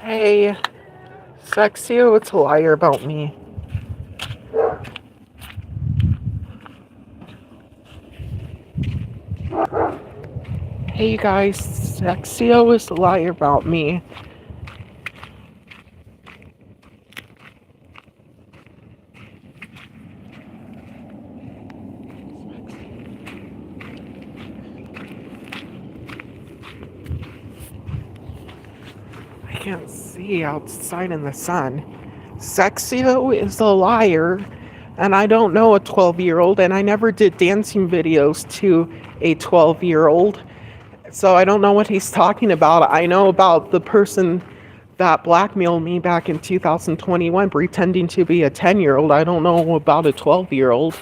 Hey, Zexyo, it's a liar about me. Hey, you guys, Zexyo is a liar about me. I can't see outside in the sun. Zexyo is a liar, and I don't know a 12-year-old, and I never did dancing videos to a 12-year-old, so I don't know what he's talking about. I know about the person that blackmailed me back in 2021 pretending to be a 10-year-old. I don't know about a 12-year-old.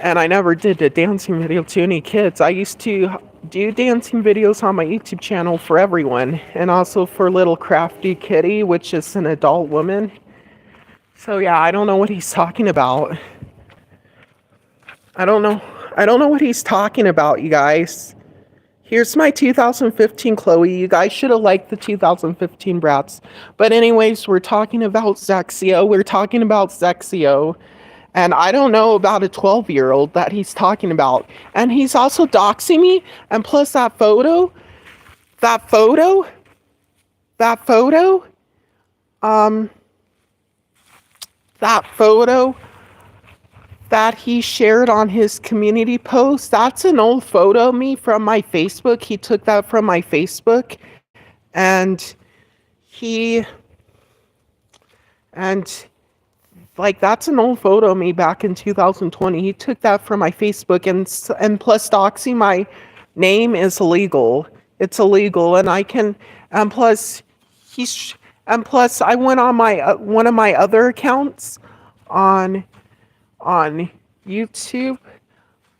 And I never did a dancing video to any kids. I used to do dancing videos on my YouTube channel for everyone, and also for little crafty kitty, which is an adult woman. So yeah, I don't know what he's talking about. I don't know what he's talking about, you guys. Here's my 2015 Chloe. You guys should have liked the 2015 Brats. But anyways, we're talking about Zexyo. And I don't know about a 12-year-old that he's talking about. And he's also doxing me. And plus that photo, that photo, that photo, um, that photo that he shared on his community post, that's an old photo of me from my Facebook. He took that from my Facebook. And he, and like, that's an old photo of me back in 2020. He took that from my Facebook, and plus doxing my name is illegal. It's illegal, and I can, and plus he's, and plus I went on my one of my other accounts on on YouTube.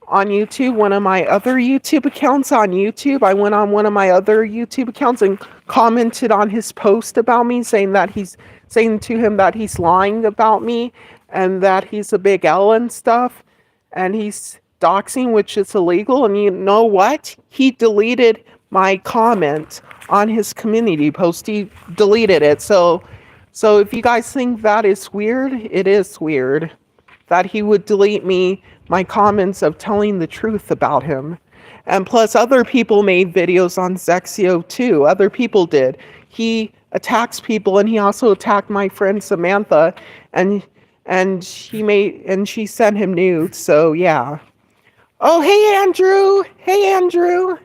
On YouTube, one of my other YouTube accounts on YouTube, I went on one of my other YouTube accounts and commented on his post about me, saying to him that he's lying about me and that he's a big L and stuff, and he's doxing, which is illegal. And you know what? He deleted my comment on his community post. He deleted it. So if you guys think that is weird, it is weird that he would delete my comments of telling the truth about him. And plus other people made videos on Zexyo too. Other people did. He attacks people, and he also attacked my friend Samantha, and she sent him nudes. So yeah. Oh, hey Andrew. Hey Andrew.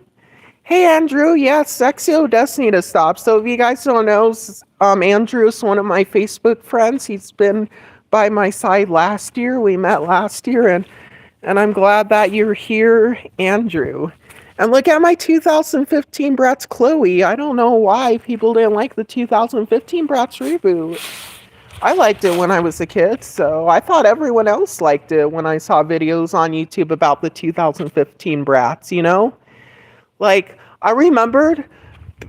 Hey Andrew. Yes, Zexyo does need to stop. So if you guys don't know, Andrew is one of my Facebook friends. He's been by my side last year. We met last year, and I'm glad that you're here, Andrew. And look at my 2015 Bratz Chloe. I don't know why people didn't like the 2015 Bratz reboot. I liked it when I was a kid, so I thought everyone else liked it when I saw videos on YouTube about the 2015 Bratz, you know? Like, I remembered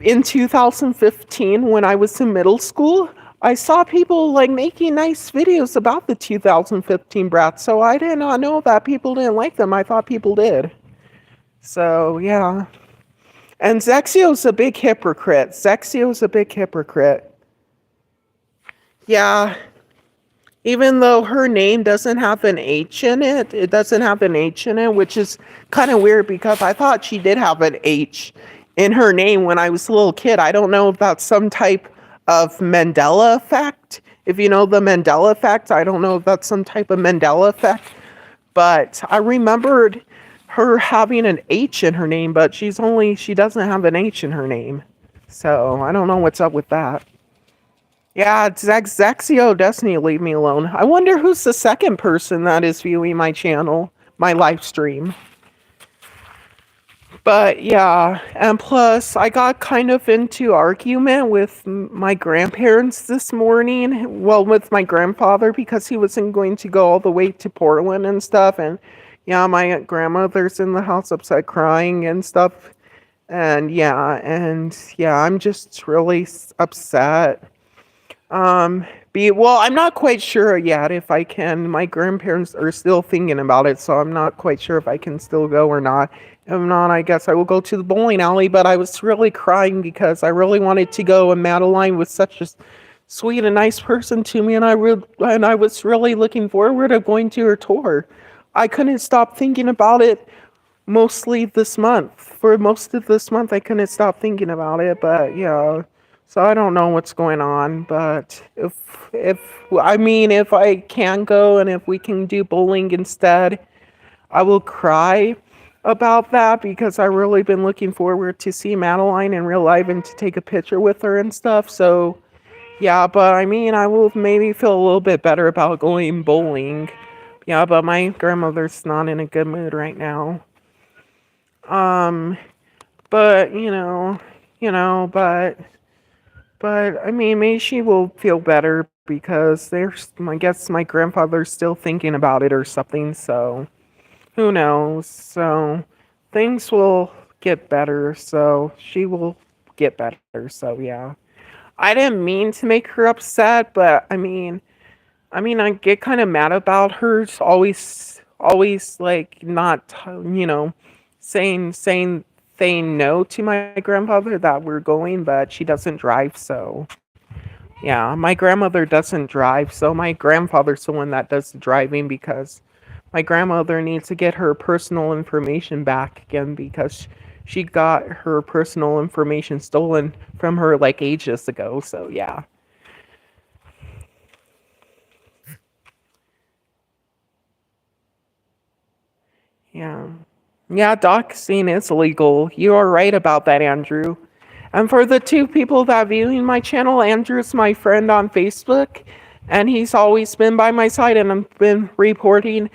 in 2015 when I was in middle school, I saw people like making nice videos about the 2015 Bratz, so I did not know that people didn't like them. I thought people did. So yeah. And Zexyo's a big hypocrite. Zexyo's a big hypocrite. Yeah. Even though her name doesn't have an H in it, which is kind of weird because I thought she did have an H in her name when I was a little kid. I don't know if that's some type of Mandela effect. If you know the Mandela effect, I don't know if that's some type of Mandela effect, but I remembered her having an H in her name, but she doesn't have an H in her name. So I don't know what's up with that. Yeah, Zexyo does need to leave me alone. I wonder who's the second person that is viewing my channel, my live stream. But yeah, and plus I got kind of into argument with my grandparents this morning. Well, with my grandfather, because he wasn't going to go all the way to Portland and stuff. And yeah, my grandmother's in the house upset crying and stuff. And yeah, I'm just really upset. Well, I'm not quite sure yet if I can. My grandparents are still thinking about it, so I'm not quite sure if I can still go or not. If not, I guess I will go to the bowling alley. But I was really crying because I really wanted to go, and Madeline was such a sweet and nice person to me, and I was really looking forward to going to her tour. I couldn't stop thinking about it mostly this month. For most of this month, I couldn't stop thinking about it. But yeah, so I don't know what's going on. But if I mean, if I can go and if we can do bowling instead, I will cry about that because I've really been looking forward to see Madeline in real life and to take a picture with her and stuff. So yeah, but I mean, I will maybe feel a little bit better about going bowling. Yeah, but my grandmother's not in a good mood right now. Um, but but I mean, maybe she will feel better because I guess my grandfather's still thinking about it or something. So who knows? So things will get better. So she will get better. So yeah, I didn't mean to make her upset, but I get kind of mad about her always like not, saying no to my grandfather that we're going, but she doesn't drive, so yeah, my grandmother doesn't drive, so my grandfather's the one that does the driving because my grandmother needs to get her personal information back again because she got her personal information stolen from her like ages ago, so yeah. Yeah. Yeah, doxing is illegal. You are right about that, Andrew. And for the two people that viewing my channel, Andrew's my friend on Facebook, and he's always been by my side, and I've been reporting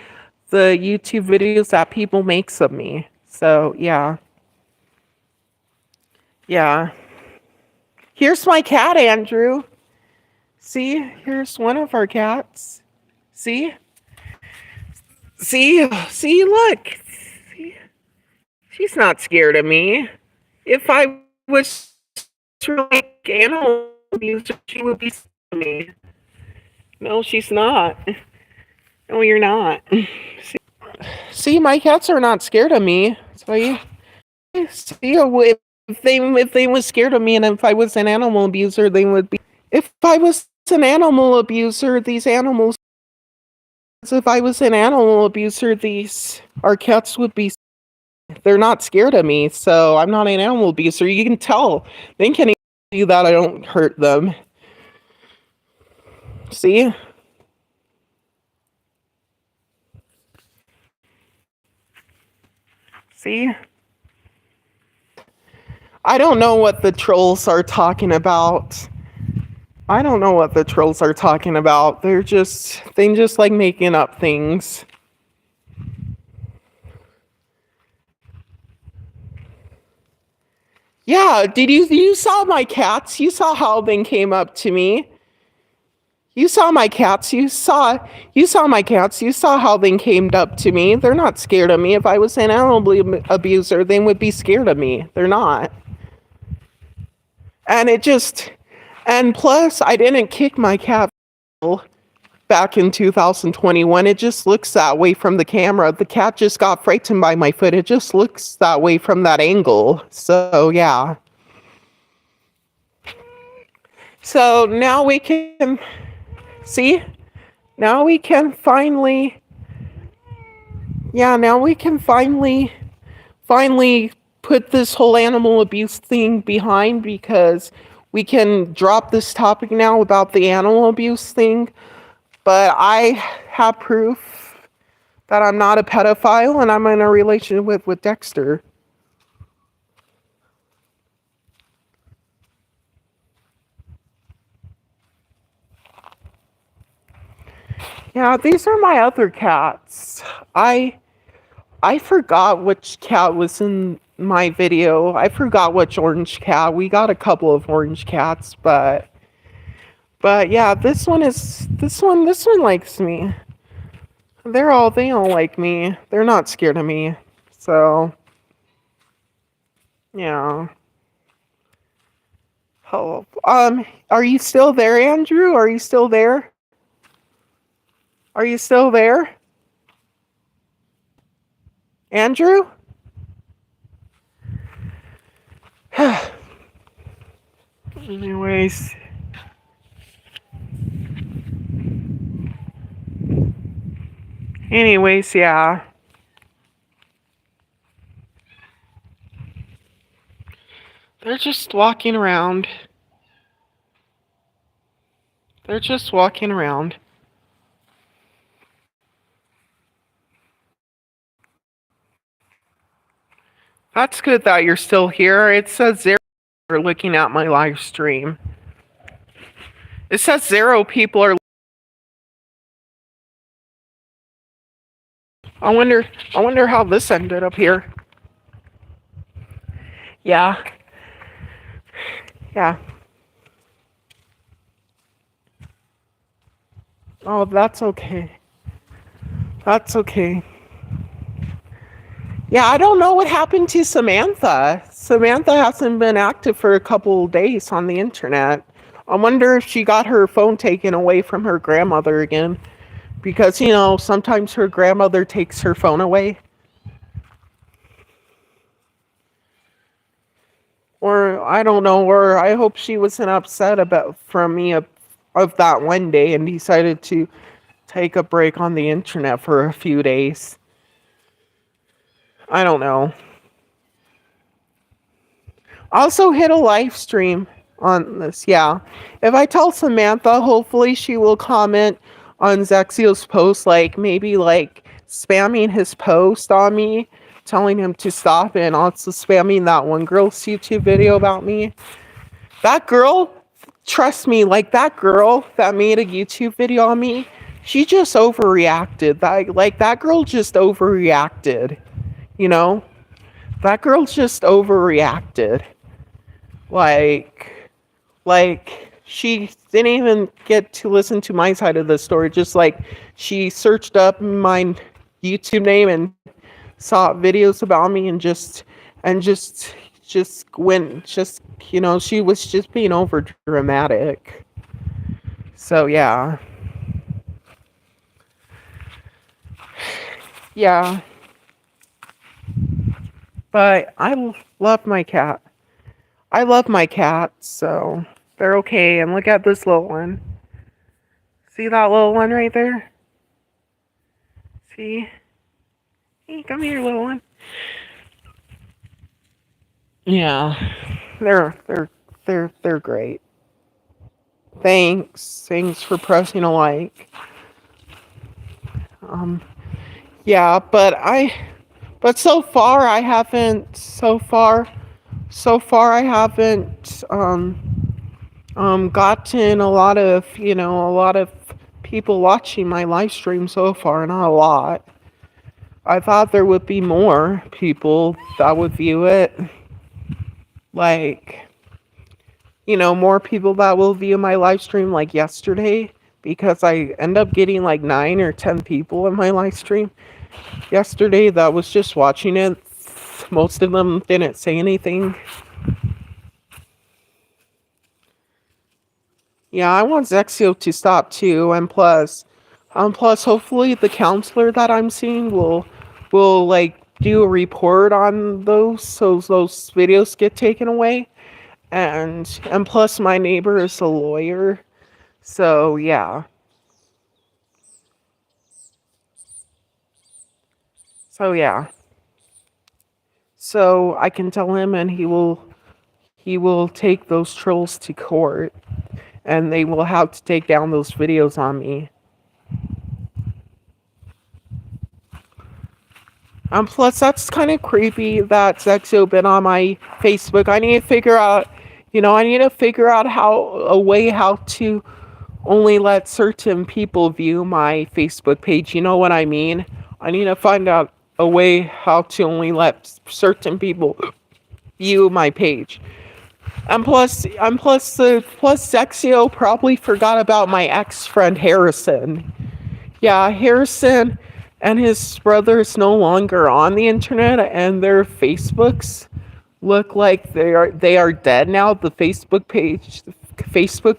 the YouTube videos that people makes of me. So yeah, yeah. Here's my cat, Andrew. See, here's one of our cats. See, see, look. See? She's not scared of me. If I was really animal abuser, she would be scared of me. No, she's not. No, you're not. See, my cats are not scared of me. See, if they was scared of me, and if I was an animal abuser, they would be. If I was an animal abuser, these animals. If I was an animal abuser, these our cats would be. They're not scared of me, so I'm not an animal abuser. You can tell. They can see that I don't hurt them. See? See? I don't know what the trolls are talking about. I don't know what the trolls are talking about. They just like making up things. Yeah, did you saw my cats? You saw how they came up to me. You saw my cats. You saw my cats. You saw how they came up to me. They're not scared of me. If I was an animal abuser, they would be scared of me. They're not. And it just and plus I didn't kick my cat back in 2021. It just looks that way from the camera. The cat just got frightened by my foot. It just looks that way from that angle. So, yeah. So now we can see. Now we can finally. Yeah, now we can finally put this whole animal abuse thing behind because we can drop this topic now about the animal abuse thing. But I have proof that I'm not a pedophile and I'm in a relationship with Dexter. Yeah, these are my other cats. I forgot which cat was in my video. I forgot which orange cat. We got a couple of orange cats, but yeah, this one likes me. They don't like me. They're not scared of me. So, yeah. Oh, are you still there, Andrew? Are you still there? Are you still there? Andrew? Anyways, yeah. They're just walking around. They're just walking around. That's good that you're still here. It says 0 are looking at my live stream. It says 0 people are. I wonder how this ended up here. Yeah. Yeah. Oh, that's okay. That's okay. Yeah, I don't know what happened to Samantha. Samantha hasn't been active for a couple of days on the internet. I wonder if she got her phone taken away from her grandmother again. Because, sometimes her grandmother takes her phone away. Or, I don't know, or I hope she wasn't upset about from me of that one day and decided to take a break on the internet for a few days. I don't know. Also hit a live stream on this, yeah. If I tell Samantha, hopefully she will comment on Zexyo's post, like maybe like spamming his post on me, telling him to stop, and also spamming that one girl's YouTube video about me. That girl, trust me, like that girl that made a YouTube video on me, she just overreacted. That girl just overreacted, you know? That girl just overreacted. Like she didn't even get to listen to my side of the story. Just like she searched up my YouTube name and saw videos about me and just went she was just being over dramatic. So yeah. Yeah. But I love my cat. I love my cats, so they're okay. And look at this little one. See that little one right there? See? Hey, come here, little one. Yeah, they're great. Thanks for pressing a like. Um, yeah, but so far I haven't. So far I haven't gotten a lot of people watching my live stream so far. Not a lot. I thought there would be more people that would view it. Like, more people that will view my live stream like yesterday, because I end up getting like 9 or 10 people in my live stream yesterday that was just watching it. Most of them didn't say anything. Yeah, I want Zexyo to stop too, and plus, hopefully the counselor that I'm seeing will like do a report on those, so those videos get taken away, and plus my neighbor is a lawyer, so yeah, so yeah, so I can tell him, and he will take those trolls to court, and they will have to take down those videos on me. Plus, that's kind of creepy that Zexyo been on my Facebook. I need to figure out how to only let certain people view my Facebook page. You know what I mean? I need to find out a way how to only let certain people view my page. And plus Zexyo probably forgot about my ex-friend Harrison. Yeah, Harrison and his brother is no longer on the internet, and their Facebooks look like they are dead now. Facebook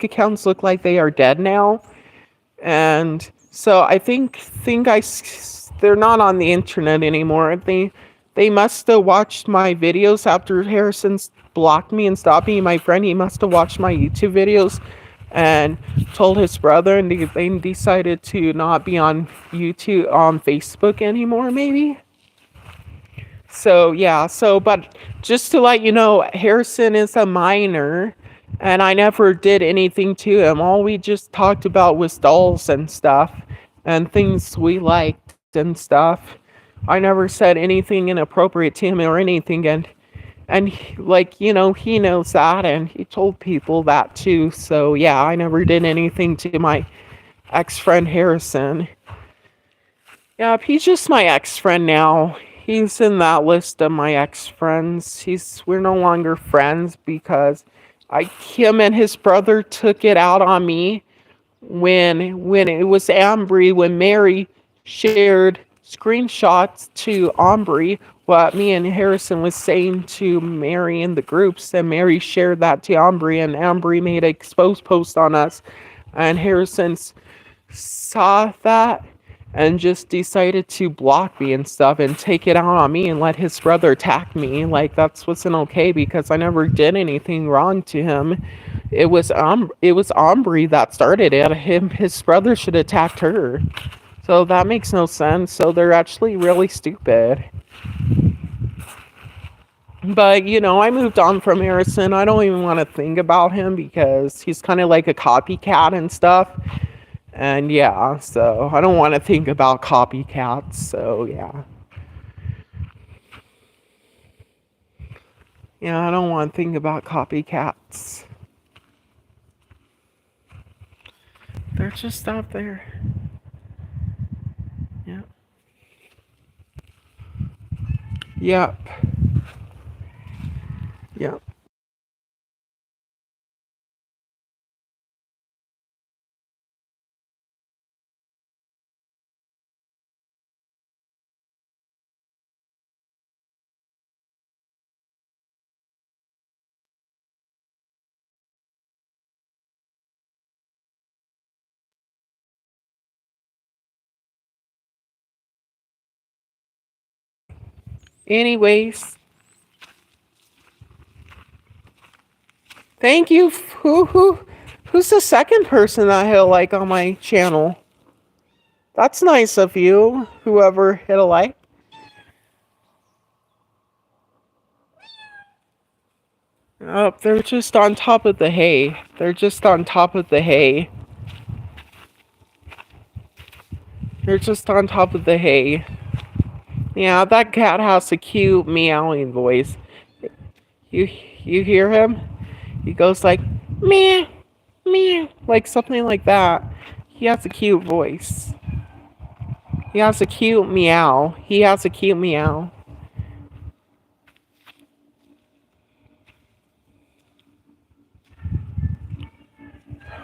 accounts look like they are dead now, and so I think they're not on the internet anymore. They must have watched my videos after Harrison's blocked me and stopped being my friend. He must have watched my YouTube videos and told his brother, and they decided to not be on YouTube, on Facebook anymore, maybe. So yeah, but just to let you know, Harrison is a minor, and I never did anything to him. All we just talked about was dolls and stuff, and things we liked and stuff. I never said anything inappropriate to him or anything, and like, he knows that, and he told people that too. So yeah, I never did anything to my ex-friend Harrison. Yeah, he's just my ex-friend now. He's in that list of my ex-friends. We're no longer friends because him and his brother took it out on me when it was Ambry, when Mary shared screenshots to Ambry what me and Harrison was saying to Mary in the groups, and Mary shared that to Ambry, and Ambry made an expose post on us, and Harrison's saw that and just decided to block me and stuff and take it out on me and let his brother attack me. Like, that's wasn't okay because I never did anything wrong to him. It was Aubrey that started it. His brother should have attacked her. So that makes no sense. So they're actually really stupid. But I moved on from Harrison. I don't even want to think about him because he's kind of like a copycat and stuff. And yeah, so I don't want to think about copycats. So yeah. Yeah, I don't want to think about copycats. They're just out there. Yeah. Yep. Yep. Anyways, thank you. Who's the second person that hit a like on my channel? That's nice of you. Whoever hit a like. Oh, they're just on top of the hay. They're just on top of the hay. They're just on top of the hay. Yeah, that cat has a cute meowing voice. You hear him? He goes like meow, meow, like something like that. He has a cute voice. He has a cute meow. He has a cute meow.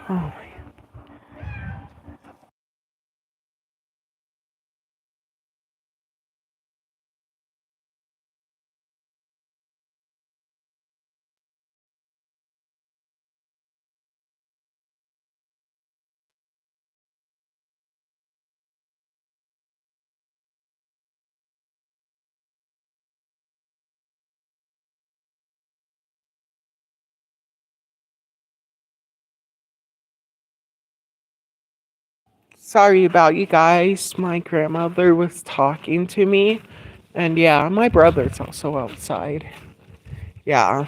Oh. Sorry about you guys. My grandmother was talking to me. And yeah, my brother's also outside. Yeah.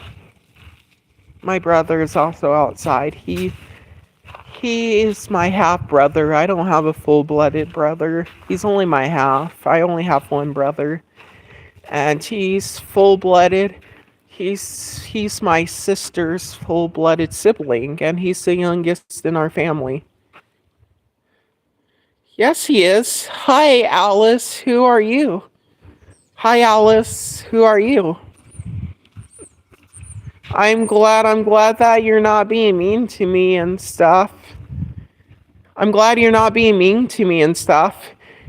My brother is also outside. He is my half brother. I don't have a full-blooded brother. He's only my half. I only have one brother. And he's full-blooded. He's my sister's full-blooded sibling, and he's the youngest in our family. Yes, he is. Hi, Alice. Who are you? Hi, Alice. Who are you? I'm glad that you're not being mean to me and stuff. I'm glad you're not being mean to me and stuff.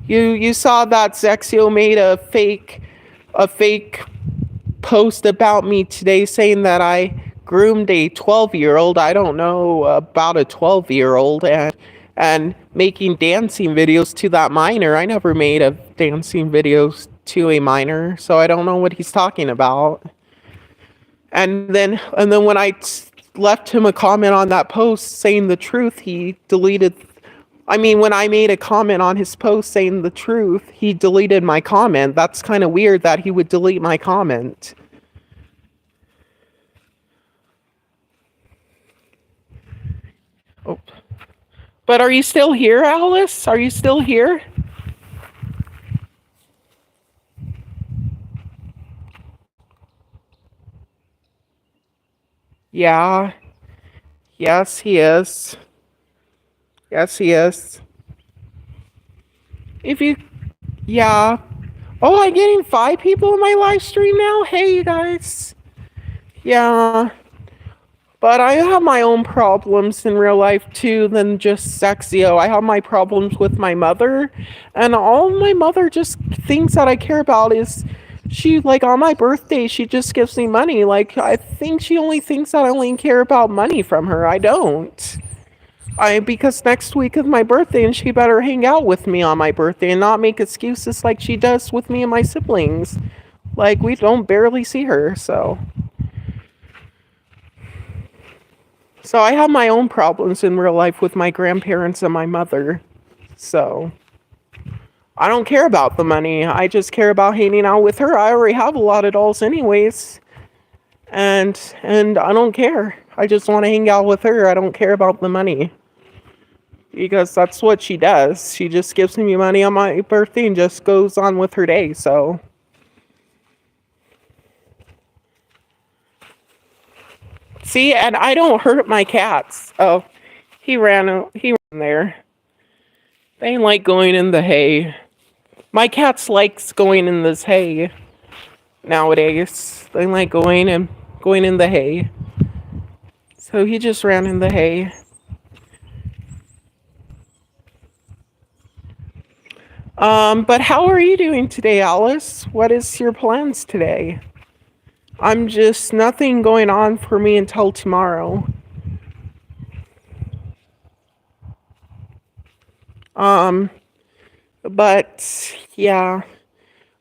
You saw that Zexyo made a fake post about me today saying that I groomed a 12-year-old. I don't know about a 12-year-old, and making dancing videos to that minor. I never made a dancing videos to a minor, so I don't know what he's talking about. And then when left him a comment on that post saying the truth, he deleted. I mean, when I made a comment on his post saying the truth, he deleted my comment. That's kind of weird that he would delete my comment. Oh. But are you still here, Alice? Are you still here? Yeah. Yes, he is. Yes, he is. If you, yeah. Oh, I'm getting 5 people in my live stream now? Hey, you guys. Yeah. But I have my own problems in real life too than just Zexyo. I have my problems with my mother, and all my mother just thinks that I care about is she, like, on my birthday, she just gives me money. Like, I think she only thinks that I only care about money from her. I don't. Because next week is my birthday and she better hang out with me on my birthday and not make excuses like she does with me and my siblings. Like, we don't barely see her, so. So I have my own problems in real life with my grandparents and my mother. So I don't care about the money. I just care about hanging out with her. I already have a lot of dolls anyways. And I don't care. I just want to hang out with her. I don't care about the money. Because that's what she does. She just gives me money on my birthday and just goes on with her day, so. See, and I don't hurt my cats. Oh, he ran there. They like going in the hay. My cats likes going in this hay nowadays. They like going in the hay. So he just ran in the hay. But how are you doing today, Alice? What is your plans today? I'm just nothing going on for me until tomorrow. But yeah,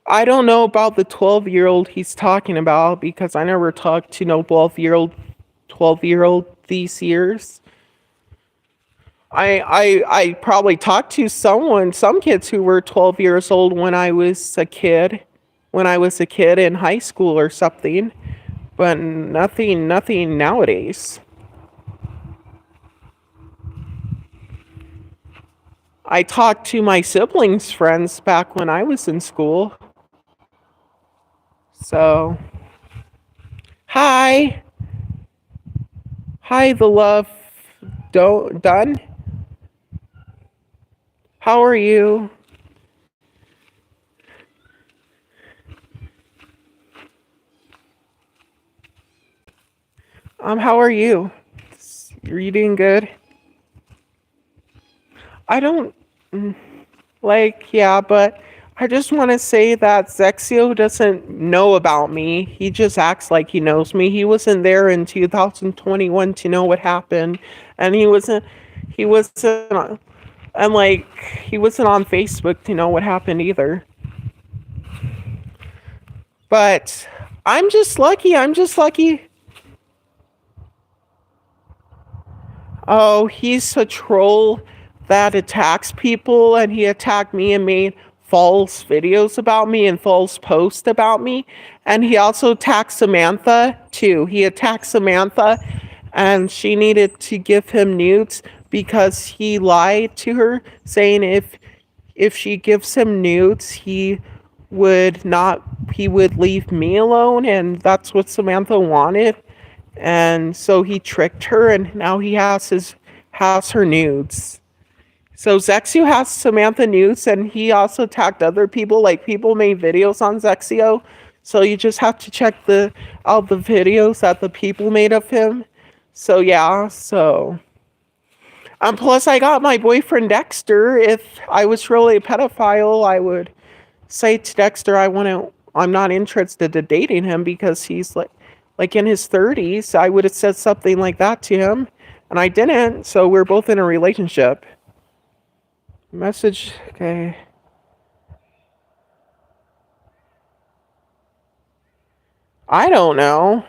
I don't know about the 12-year-old he's talking about because I never talked to no 12-year-old these years. I probably talked to some kids who were 12 years old when I was a kid, in high school or something, but nothing nowadays. I talked to my siblings' friends back when I was in school. So, hi. Hi, the love done. How are you? How are you? Are you doing good? I don't yeah, but I just want to say that Zexyo doesn't know about me. He just acts like he knows me. He wasn't there in 2021 to know what happened, and he wasn't, and like, he wasn't on Facebook to know what happened either. But I'm just lucky. I'm just lucky. Oh, he's a troll that attacks people, and he attacked me and made false videos about me and false posts about me. And he also attacked Samantha too. He attacked Samantha, and she needed to give him nudes because he lied to her, saying if she gives him nudes, he would leave me alone, and that's what Samantha wanted. And so he tricked her, and now he has her nudes. So Zexyo has Samantha nudes, and he also tagged other people. Like, people made videos on Zexyo, so you just have to check all the videos that the people made of him. So yeah, so. Plus, I got my boyfriend Dexter. If I was really a pedophile, I would say to Dexter, I'm not interested in dating him because he's like in his 30s. I would have said something like that to him, and I didn't. So we're both in a relationship. Message, okay. I don't know.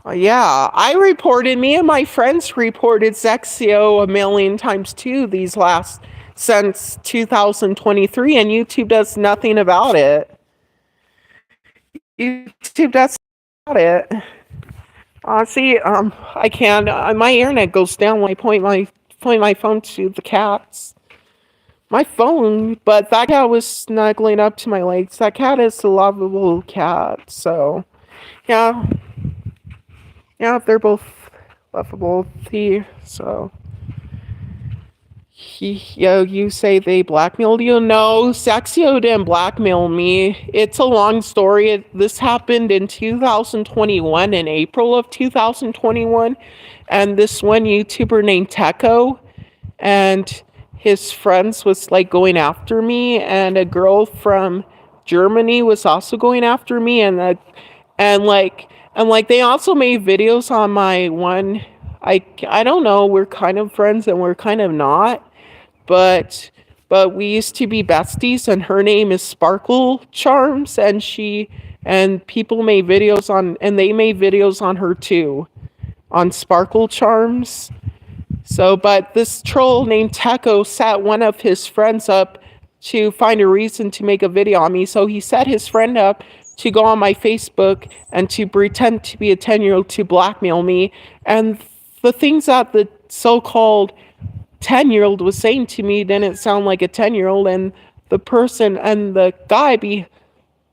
Yeah, me and my friends reported Zexyo a million times too since 2023, and YouTube does nothing about it. YouTube does about it. See, I can't. My internet goes down when I point my phone to the cats. My phone, but that cat was snuggling up to my legs. That cat is a lovable cat, so yeah, yeah, they're both lovable. So you say they blackmailed you? No, Zexyo didn't blackmail me. It's a long story. This happened in 2021, in April of 2021, and this one YouTuber named Techo and his friends was like going after me, and a girl from Germany was also going after me, and like they also made videos on my one. I don't know, we're kind of friends and we're kind of not, but we used to be besties, and her name is Sparkle Charms, and people made videos on, and they made videos on her too, on Sparkle Charms. So, but this troll named Techo set one of his friends up to find a reason to make a video on me. So he set his friend up to go on my Facebook and to pretend to be a 10-year-old to blackmail me. And the things that the so-called 10-year-old was saying to me didn't sound like a 10-year-old. And the guy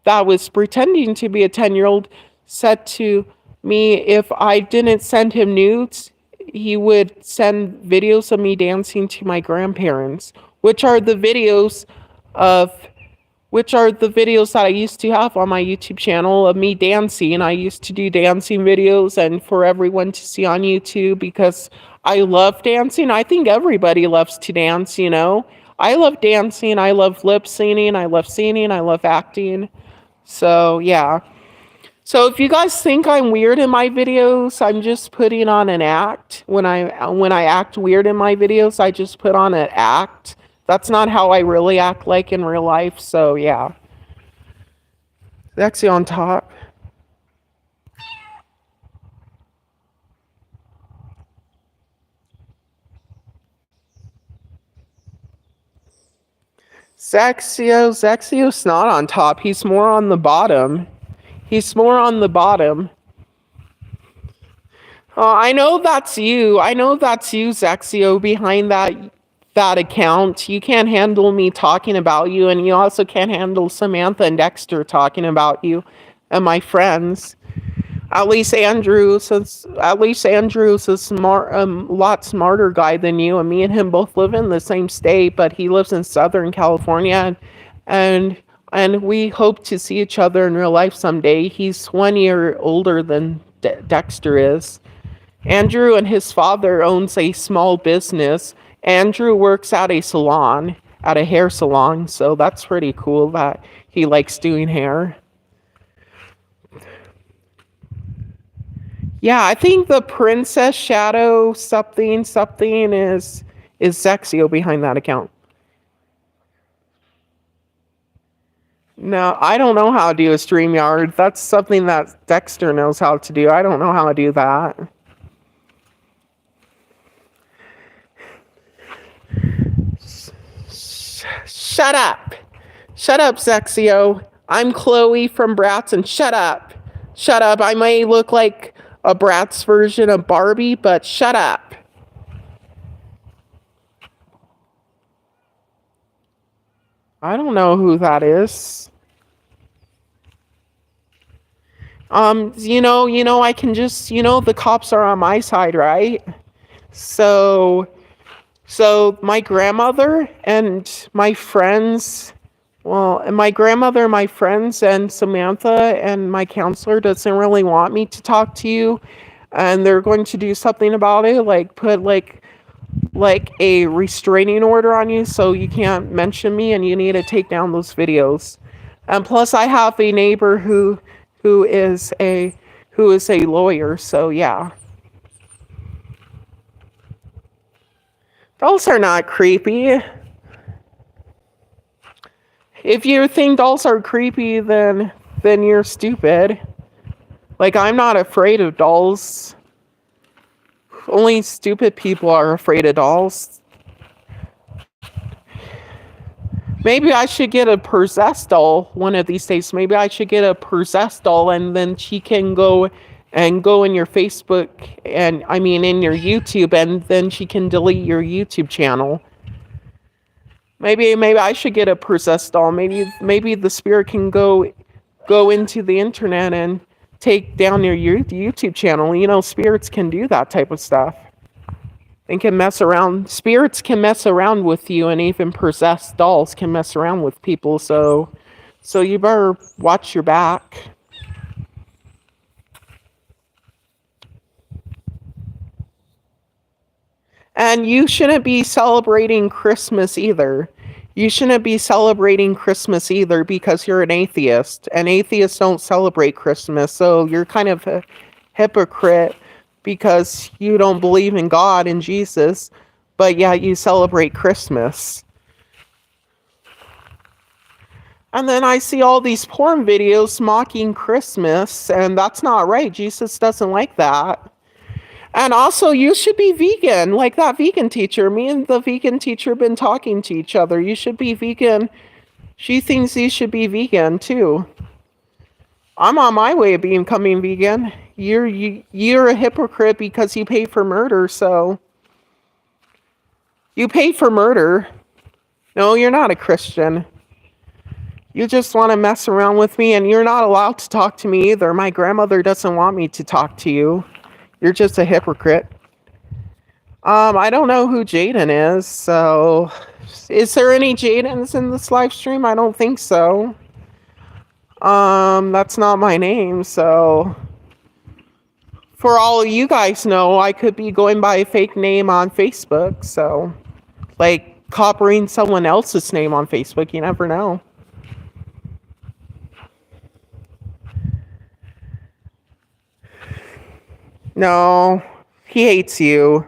that was pretending to be a 10-year-old said to me if I didn't send him nudes, he would send videos of me dancing to my grandparents, which are the videos of that I used to have on my YouTube channel of me dancing. I used to do dancing videos and for everyone to see on YouTube because I love dancing. I think everybody loves to dance, you know. I love dancing, I love lip singing, I love singing, I love acting. So, yeah. So if you guys think I'm weird in my videos, I'm just putting on an act. When I act weird in my videos, I just put on an act. That's not how I really act like in real life. So yeah. Zexyo on top. Zexyo's not on top. He's more on the bottom. He's more on the bottom. I know that's you. I know that's you, Zexyo, behind that account. You can't handle me talking about you, and you also can't handle Samantha and Dexter talking about you and my friends. At least Andrew's a lot smarter guy than you, and me and him both live in the same state, but he lives in Southern California, and we hope to see each other in real life someday. He's 1 year older than Dexter is. Andrew and his father owns a small business. Andrew works at a hair salon, so that's pretty cool that he likes doing hair. Yeah, I think the Princess Shadow something is Zexyo behind that account. No, I don't know how to do a StreamYard. That's something that Dexter knows how to do. I don't know how to do that. Shut up. Shut up, Zexyo. I'm Chloe from Bratz, and shut up. Shut up. I may look like a Bratz version of Barbie, but shut up. I don't know who that is. I can just, the cops are on my side, right? So my grandmother and my friends, and my grandmother, my friends, and Samantha and my counselor doesn't really want me to talk to you, and they're going to do something about it, like put like a restraining order on you, so you can't mention me, and you need to take down those videos. And plus, I have a neighbor who is a lawyer, so yeah. Dolls are not creepy. If you think dolls are creepy, then you're stupid. Like, I'm not afraid of dolls. Only stupid people are afraid of dolls. Maybe I should get a possessed doll one of these days. Maybe I should get a possessed doll and then she can go in your Facebook and I mean in your YouTube and then she can delete your YouTube channel. Maybe I should get a possessed doll. Maybe the spirit can go into the internet and take down your YouTube channel. You know, spirits can do that type of stuff. They can mess around. Spirits can mess around with you, and even possessed dolls can mess around with people. So you better watch your back. And you shouldn't be celebrating Christmas either. You shouldn't be celebrating Christmas either because you're an atheist. And atheists don't celebrate Christmas. So you're kind of a hypocrite because you don't believe in God and Jesus, but yeah, you celebrate Christmas. And then I see all these porn videos mocking Christmas, and that's not right. Jesus doesn't like that. And also, you should be vegan, like that vegan teacher. Me and the vegan teacher have been talking to each other. You should be vegan. She thinks you should be vegan too. I'm on my way of becoming vegan. You're a hypocrite because you pay for murder. So you pay for murder. No, you're not a Christian. You just want to mess around with me, and you're not allowed to talk to me either. My grandmother doesn't want me to talk to you. You're just a hypocrite. I don't know who Jaden is, so is there any Jadens in this live stream? I don't think so. That's not my name, so for all you guys know, I could be going by a fake name on Facebook, so like copying someone else's name on Facebook, you never know. No, he hates you.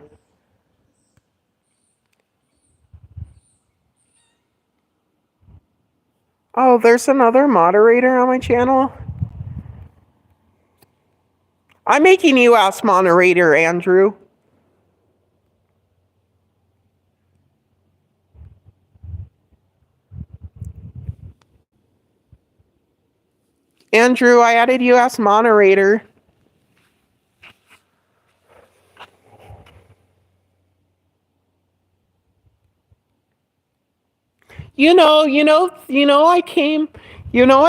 Oh, there's another moderator on my channel. I'm making you as moderator, Andrew. Andrew, I added you as moderator. I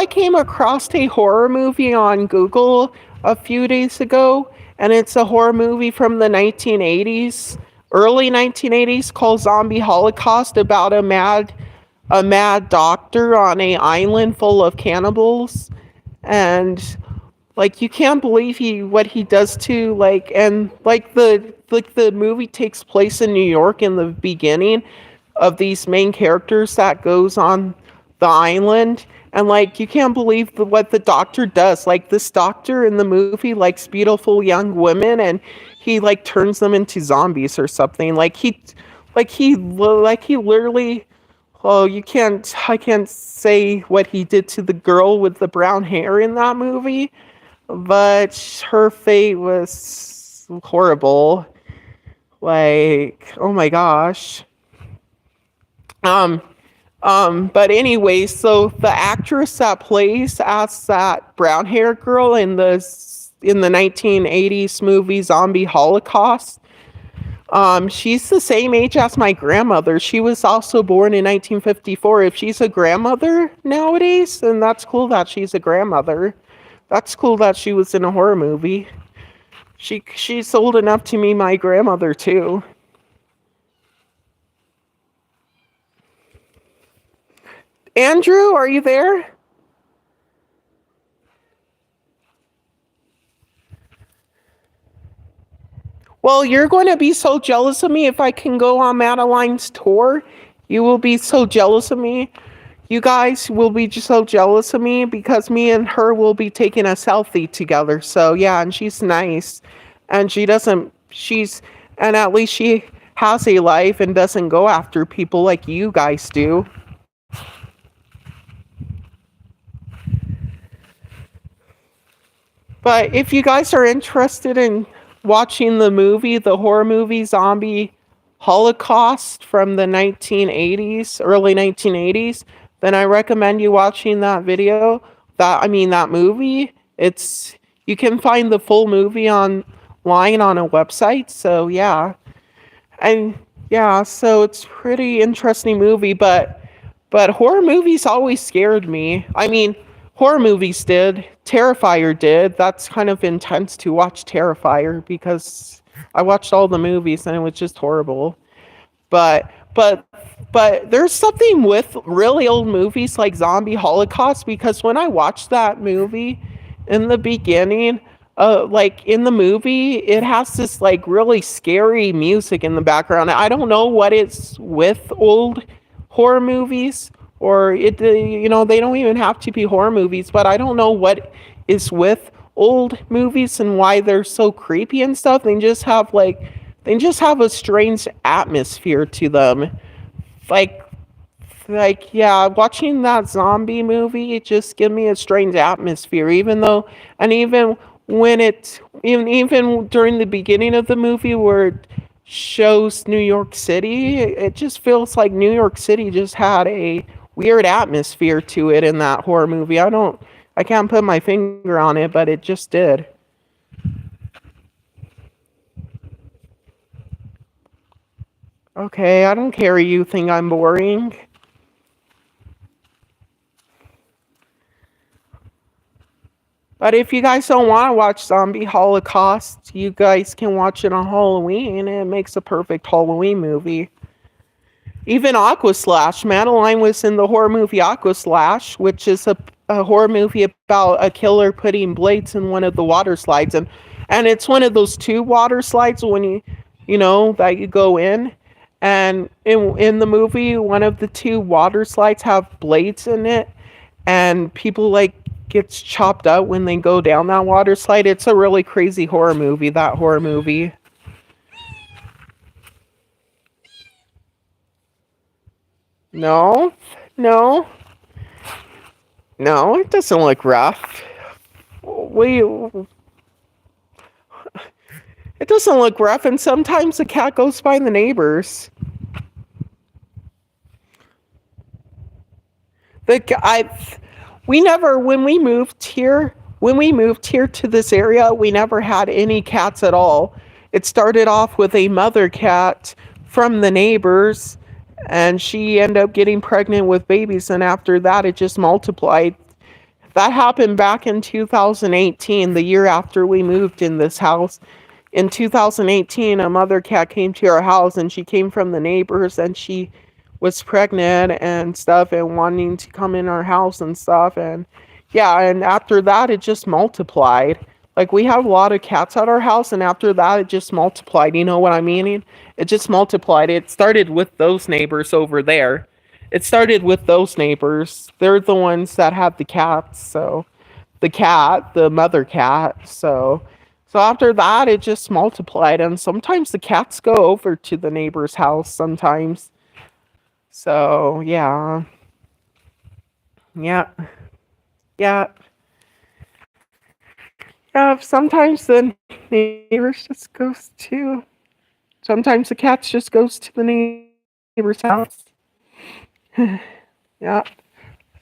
came across a horror movie on Google a few days ago, and it's a horror movie from the 1980s, early 1980s, called Zombie Holocaust, about a mad doctor on a island full of cannibals, and like you can't believe what he does to the movie takes place in New York in the beginning of these main characters that goes on the island, and like you can't believe what the doctor does. Like this doctor in the movie likes beautiful young women, and he like turns them into zombies or something. Like he literally. Oh, I can't say what he did to the girl with the brown hair in that movie, but her fate was horrible. Like, oh my gosh. Um, but anyway, so the actress that plays as that brown hair girl in the 1980s movie Zombie Holocaust, she's the same age as my grandmother. She was also born in 1954. If she's a grandmother nowadays, then that's cool that she's a grandmother. That's cool that she was in a horror movie. She's old enough to be my grandmother too. Andrew, are you there? Well, you're going to be so jealous of me if I can go on Madeline's tour. You will be so jealous of me. You guys will be just so jealous of me because me and her will be taking a selfie together. So, yeah, and she's nice. And and at least she has a life and doesn't go after people like you guys do. But if you guys are interested in watching the horror movie Zombie Holocaust from the 1980s, early 1980s, then I recommend you watching that video. That movie. It's you can find the full movie online on a website. So yeah, and yeah, so it's pretty interesting movie, but horror movies always scared me. Horror movies did. Terrifier did. That's kind of intense to watch Terrifier because I watched all the movies and it was just horrible. But but but there's something with really old movies like Zombie Holocaust because when I watched that movie in the beginning, like in the movie, it has this like really scary music in the background. I don't know what it's with old horror movies or they don't even have to be horror movies, but I don't know what is with old movies and why they're so creepy and stuff. They just have a strange atmosphere to them. Like yeah, watching that zombie movie it just give me a strange atmosphere. Even when even during the beginning of the movie where it shows New York City, it just feels like New York City just had a weird atmosphere to it in that horror movie. I can't put my finger on it, but it just did. Okay, I don't care you think I'm boring. But if you guys don't want to watch Zombie Holocaust, you guys can watch it on Halloween. It makes a perfect Halloween movie. Even Aqua Slash. Madeline was in the horror movie Aqua Slash, which is a horror movie about a killer putting blades in one of the water slides. And it's one of those two water slides when that you go in. And in the movie, one of the two water slides have blades in it. And people like gets chopped out when they go down that water slide. It's a really crazy horror movie, that horror movie. No, no, no, it doesn't look rough. We, it doesn't look rough, and sometimes the cat goes by the neighbors. The I, we never when we moved here to this area, we never had any cats at all. It started off with a mother cat from the neighbors, and she ended up getting pregnant with babies, and after that, it just multiplied. That happened back in 2018, the year after we moved in this house. In 2018, a mother cat came to our house and she came from the neighbors and she was pregnant and stuff and wanting to come in our house and stuff. And yeah, and after that, it just multiplied. Like we have a lot of cats at our house, and after that, it just multiplied. You know what I mean? It just multiplied. It started with those neighbors over there. It started with those neighbors. They're the ones that have the cats. So the mother cat. So after that, it just multiplied. And sometimes the cats go over to the neighbor's house sometimes. So yeah, yeah, yeah, yeah. Sometimes the neighbors just goes to. Sometimes the cats just goes to the neighbor's house. Yeah.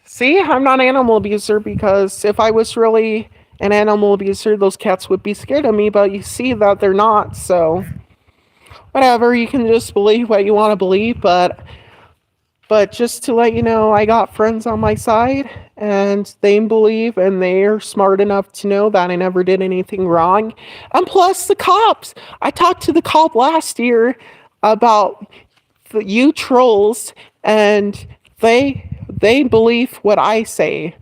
See, I'm not an animal abuser because if I was really an animal abuser, those cats would be scared of me. But you see that they're not. So whatever. You can just believe what you want to believe. But just to let you know, I got friends on my side and they believe and they're smart enough to know that I never did anything wrong. And plus the cops. I talked to the cop last year about you trolls and they believe what I say.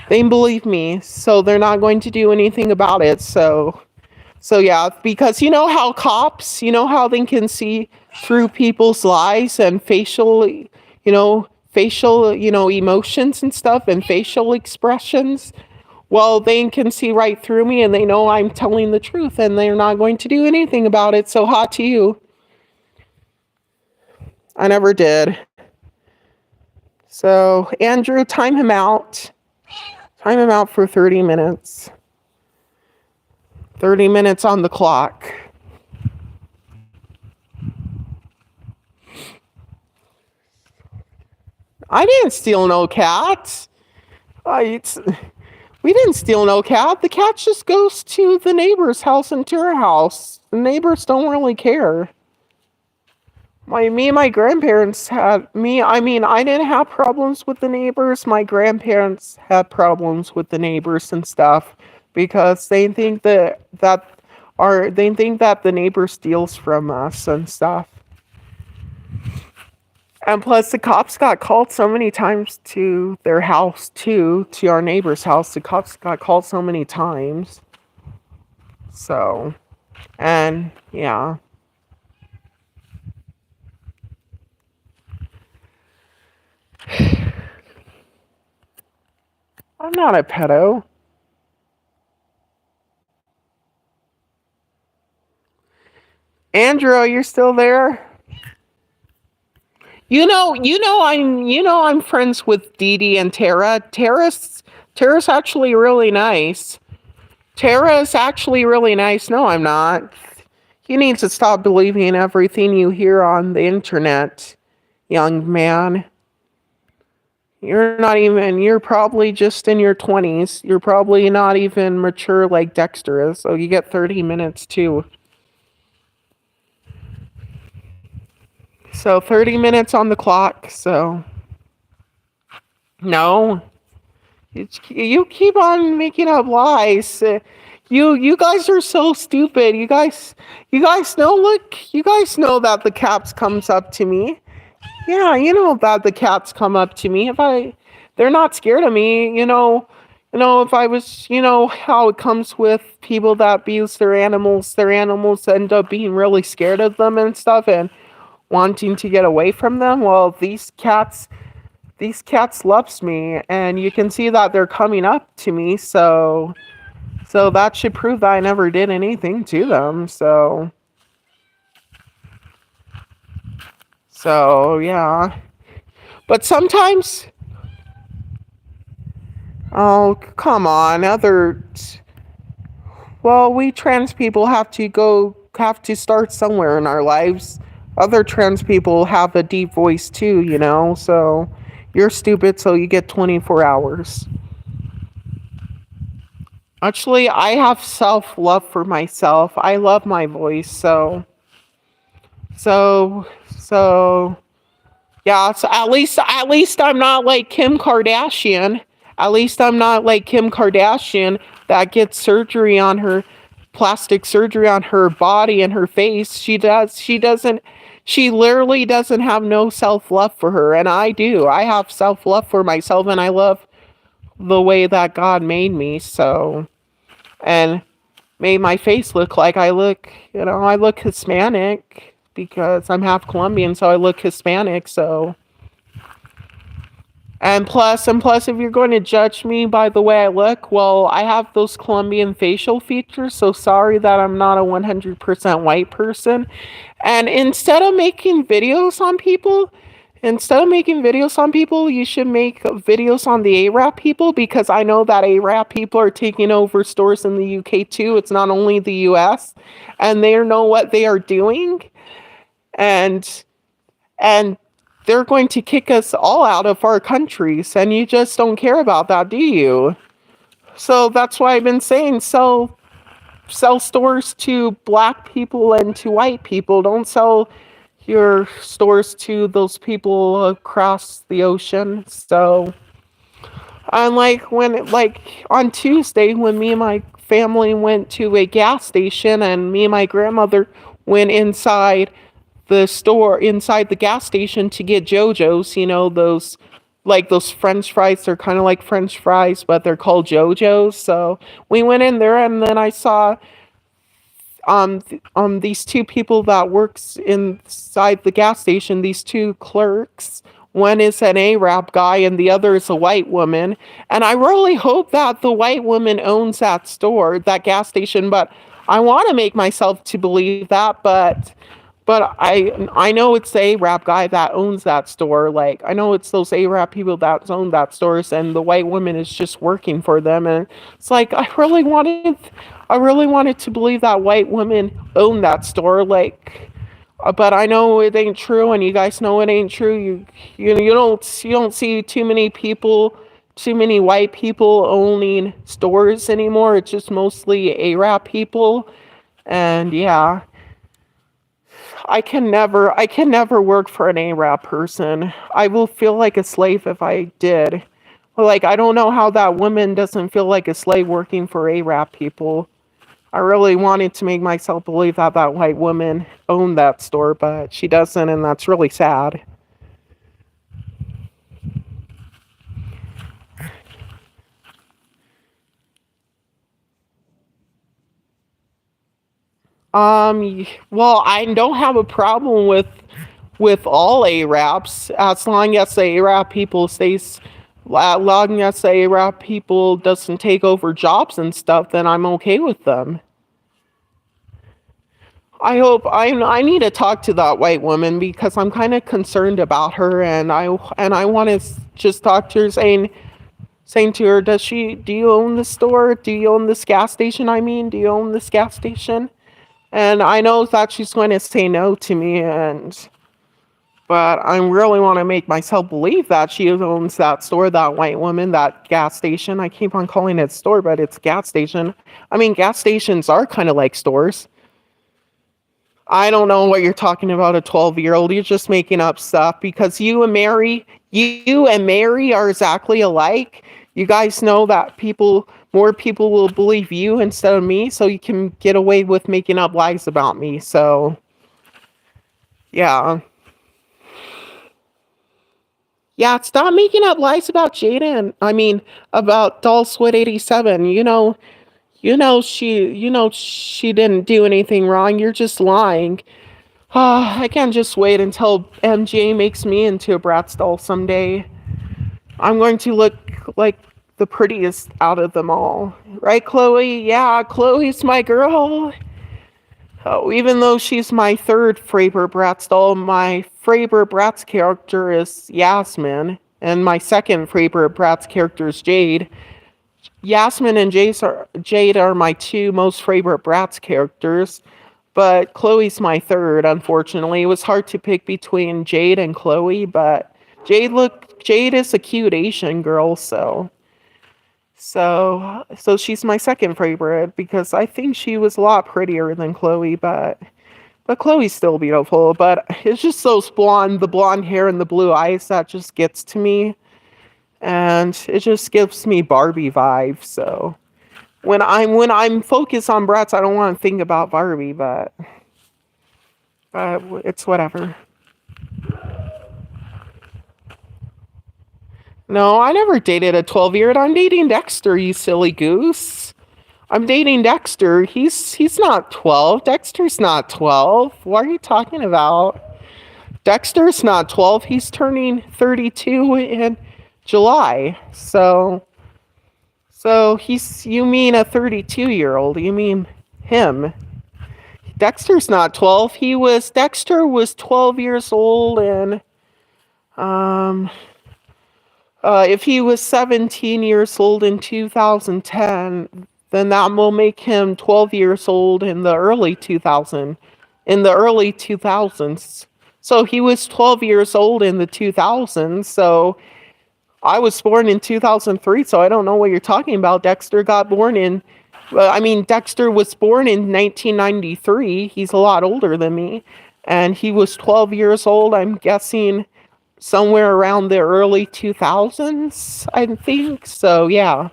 They believe me, so they're not going to do anything about it. So yeah, because you know how they can see through people's lies and facial emotions and stuff and facial expressions. Well, they can see right through me and they know I'm telling the truth and they're not going to do anything about it. So hot to you. I never did. So, Andrew, time him out. Time him out for 30 minutes. 30 minutes on the clock. I didn't steal no cat. It's, we didn't steal no cat. The cat just goes to the neighbor's house and to her house. The neighbors don't really care. Me and my grandparents had me. I mean, I didn't have problems with the neighbors. My grandparents had problems with the neighbors and stuff because they think that the neighbor steals from us and stuff. And plus, the cops got called so many times to their house too, to our neighbor's house. The cops got called so many times. So, and yeah. I'm not a pedo. Andrew, you're still there? I'm friends with Dee Dee and Tara. Tara's actually really nice. Tara is actually really nice. No, I'm not. You need to stop believing everything you hear on the internet, young man. You're probably just in your 20s. You're probably not even mature like Dexter is, so you get 30 minutes too. So 30 minutes on the clock, so. No. You keep on making up lies. You guys are so stupid. You guys know that the caps comes up to me. Yeah, you know that the cats come up to me. They're not scared of me, if I was, how it comes with people that abuse their animals end up being really scared of them and stuff and wanting to get away from them. Well, these cats loves me, and you can see that they're coming up to me, so that should prove that I never did anything to them. So yeah. But sometimes, oh, come on, well, we trans people have to start somewhere in our lives. Other trans people have a deep voice too, so you're stupid, so you get 24 hours. Actually, I have self-love for myself. I love my voice, so, so, yeah, so at least I'm not like Kim Kardashian. At least I'm not like Kim Kardashian that gets plastic surgery on her body and her face. She literally doesn't have no self-love for her, and I do. I have self-love for myself, and I love the way that God made me, and made my face look like I look Hispanic because I'm half Colombian, so I look Hispanic, so. And plus, if you're going to judge me by the way I look, well, I have those Colombian facial features, so sorry that I'm not a 100% white person. And instead of making videos on people, you should make videos on the Arab people because I know that Arab people are taking over stores in the UK too. It's not only the US, and they know what they are doing, and and they're going to kick us all out of our countries, and you just don't care about that, do you? So that's why I've been saying sell stores to black people and to white people. Don't sell your stores to those people across the ocean. So, and like on Tuesday when me and my family went to a gas station and me and my grandmother went inside the gas station to get JoJo's, those French fries. They're kind of like French fries, but they're called JoJo's. So we went in there, and then I saw these two people that works inside the gas station, these two clerks. One is an Arab guy and the other is a white woman. And I really hope that the white woman owns that gas station, but I want to make myself to believe that, But I know it's the Arab guy that owns that store. Like I know it's those Arab people that own that stores, and the white woman is just working for them. And it's like I really wanted to believe that white woman owned that store. Like, but I know it ain't true, and you guys know it ain't true. You don't see too many white people owning stores anymore. It's just mostly Arab people, and yeah. I can never work for an Arab person. I will feel like a slave if I did. Like I don't know how that woman doesn't feel like a slave working for Arab people. I really wanted to make myself believe that that white woman owned that store, but she doesn't, and that's really sad. Well, I don't have a problem with all Arabs as long as the Arab people stays long as the Arab people doesn't take over jobs and stuff, then I'm okay with them. I need to talk to that white woman because I'm kind of concerned about her, and I want to just talk to her, saying to her, do you own the store? Do you own this gas station? I mean, do you own this gas station? And I know that she's going to say no to me, and but I really want to make myself believe that she owns that store, that white woman, that gas station. I keep on calling it store, but it's gas station. I mean, gas stations are kind of like stores. I don't know what you're talking about, a 12-year-old. You're just making up stuff because you and Mary are exactly alike. You guys know that more people will believe you instead of me, so you can get away with making up lies about me. So, yeah. Yeah, stop making up lies about Jaden. I mean, about Doll Sweat 87. You know she didn't do anything wrong. You're just lying. I can't just wait until MJ makes me into a Bratz doll someday. I'm going to look like the prettiest out of them all. Right, Chloe? Yeah, Chloe's my girl. Oh, even though she's my third favorite Bratz doll, my favorite Bratz character is Yasmin, and my second favorite Bratz character is Jade. Yasmin and Jade are my two most favorite Bratz characters, but Chloe's my third, unfortunately. It was hard to pick between Jade and Chloe, but Jade is a cute Asian girl, so she's my second favorite because I think she was a lot prettier than Chloe, but Chloe's still beautiful, but it's just the blonde hair and the blue eyes that just gets to me, and it just gives me Barbie vibes. So when I'm focused on Bratz, I don't want to think about Barbie, but it's whatever. No, I never dated a 12-year-old. I'm dating Dexter, you silly goose. I'm dating Dexter. He's not 12. Dexter's not 12. What are you talking about? Dexter's not 12. He's turning 32 in July. So you mean a 32-year-old. You mean him. Dexter's not 12. Dexter was 12 years old, and um if he was 17 years old in 2010, then that will make him 12 years old in the early 2000s. So he was 12 years old in the 2000s. So I was born in 2003, so I don't know what you're talking about. Dexter was born in 1993. He's a lot older than me. And he was 12 years old, I'm guessing somewhere around the early 2000s, I think. So, yeah.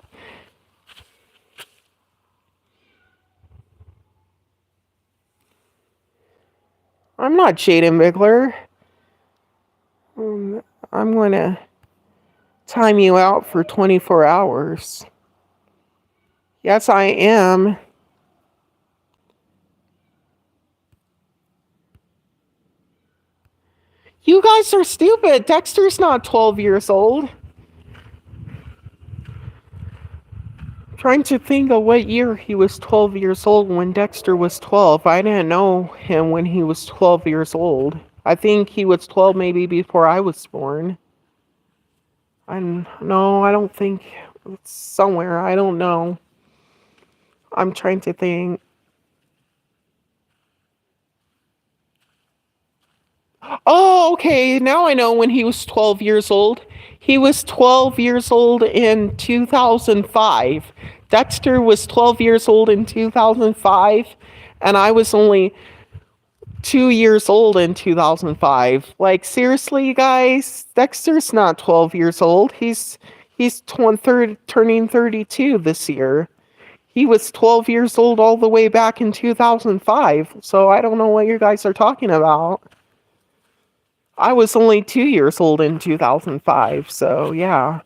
I'm not Jaden Bigler. I'm going to time you out for 24 hours. Yes, I am. You guys are stupid. Dexter's not 12 years old. Trying to think of what year he was 12 years old when Dexter was 12. I didn't know him when he was 12 years old. I think he was 12 maybe before I was born. No, I don't think it's somewhere. I don't know. I'm trying to think. Oh, okay. Now I know when he was 12 years old. He was 12 years old in 2005. Dexter was 12 years old in 2005, and I was only 2 years old in 2005. Like, seriously, you guys? Dexter's not 12 years old. He's turning 32 this year. He was 12 years old all the way back in 2005. So I don't know what you guys are talking about. I was only 2 years old in 2005, so yeah.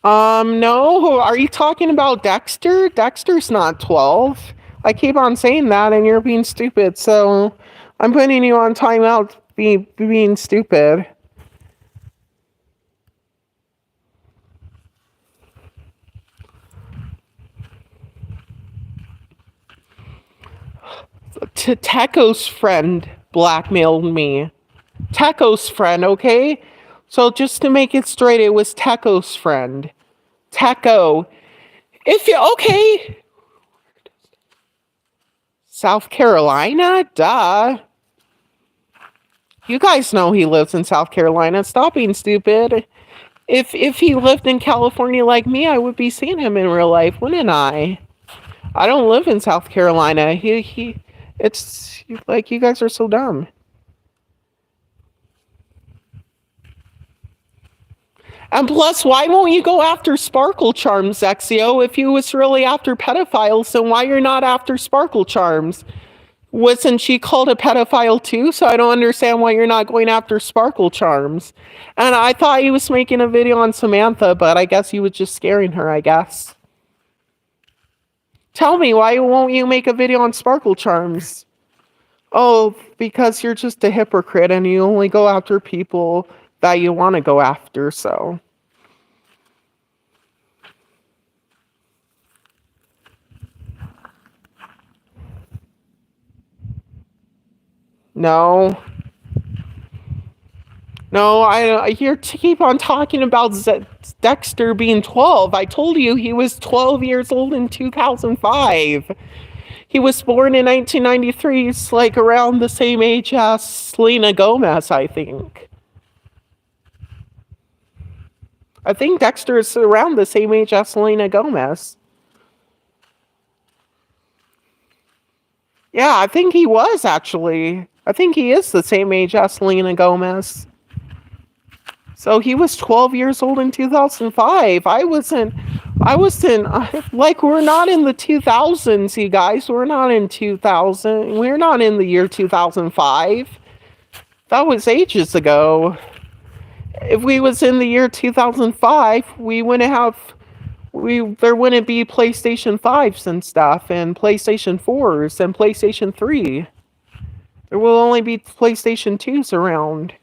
No, are you talking about Dexter? Dexter's not 12. I keep on saying that and you're being stupid, so I'm putting you on timeout being stupid. Taco's friend blackmailed me. Taco's friend, okay? So just to make it straight, it was Taco's friend. Taco. If you okay. South Carolina? Duh. You guys know he lives in South Carolina. Stop being stupid. If he lived in California like me, I would be seeing him in real life, wouldn't I? I don't live in South Carolina. It's like you guys are so dumb. And plus, why won't you go after Sparkle Charms, Zexyo? If you was really after pedophiles, then why you're not after Sparkle Charms? Wasn't she called a pedophile too? So I don't understand why you're not going after Sparkle Charms. And I thought he was making a video on Samantha, but I guess he was just scaring her, I guess. Tell me, why won't you make a video on Sparkle Charms? Oh, because you're just a hypocrite and you only go after people that you want to go after, so. No. No, you keep on talking about Dexter being 12. I told you he was 12 years old in 2005. He was born in 1993. He's like around the same age as Selena Gomez, I think. I think Dexter is around the same age as Selena Gomez. Yeah, I think he was actually. I think he is the same age as Selena Gomez. So he was 12 years old in 2005. I wasn't, like, we're not in the 2000s, you guys. We're not in 2000. We're not in the year 2005. That was ages ago. If we was in the year 2005, we wouldn't have, there wouldn't be PlayStation 5s and stuff, and PlayStation 4s and PlayStation 3. There will only be PlayStation 2s around.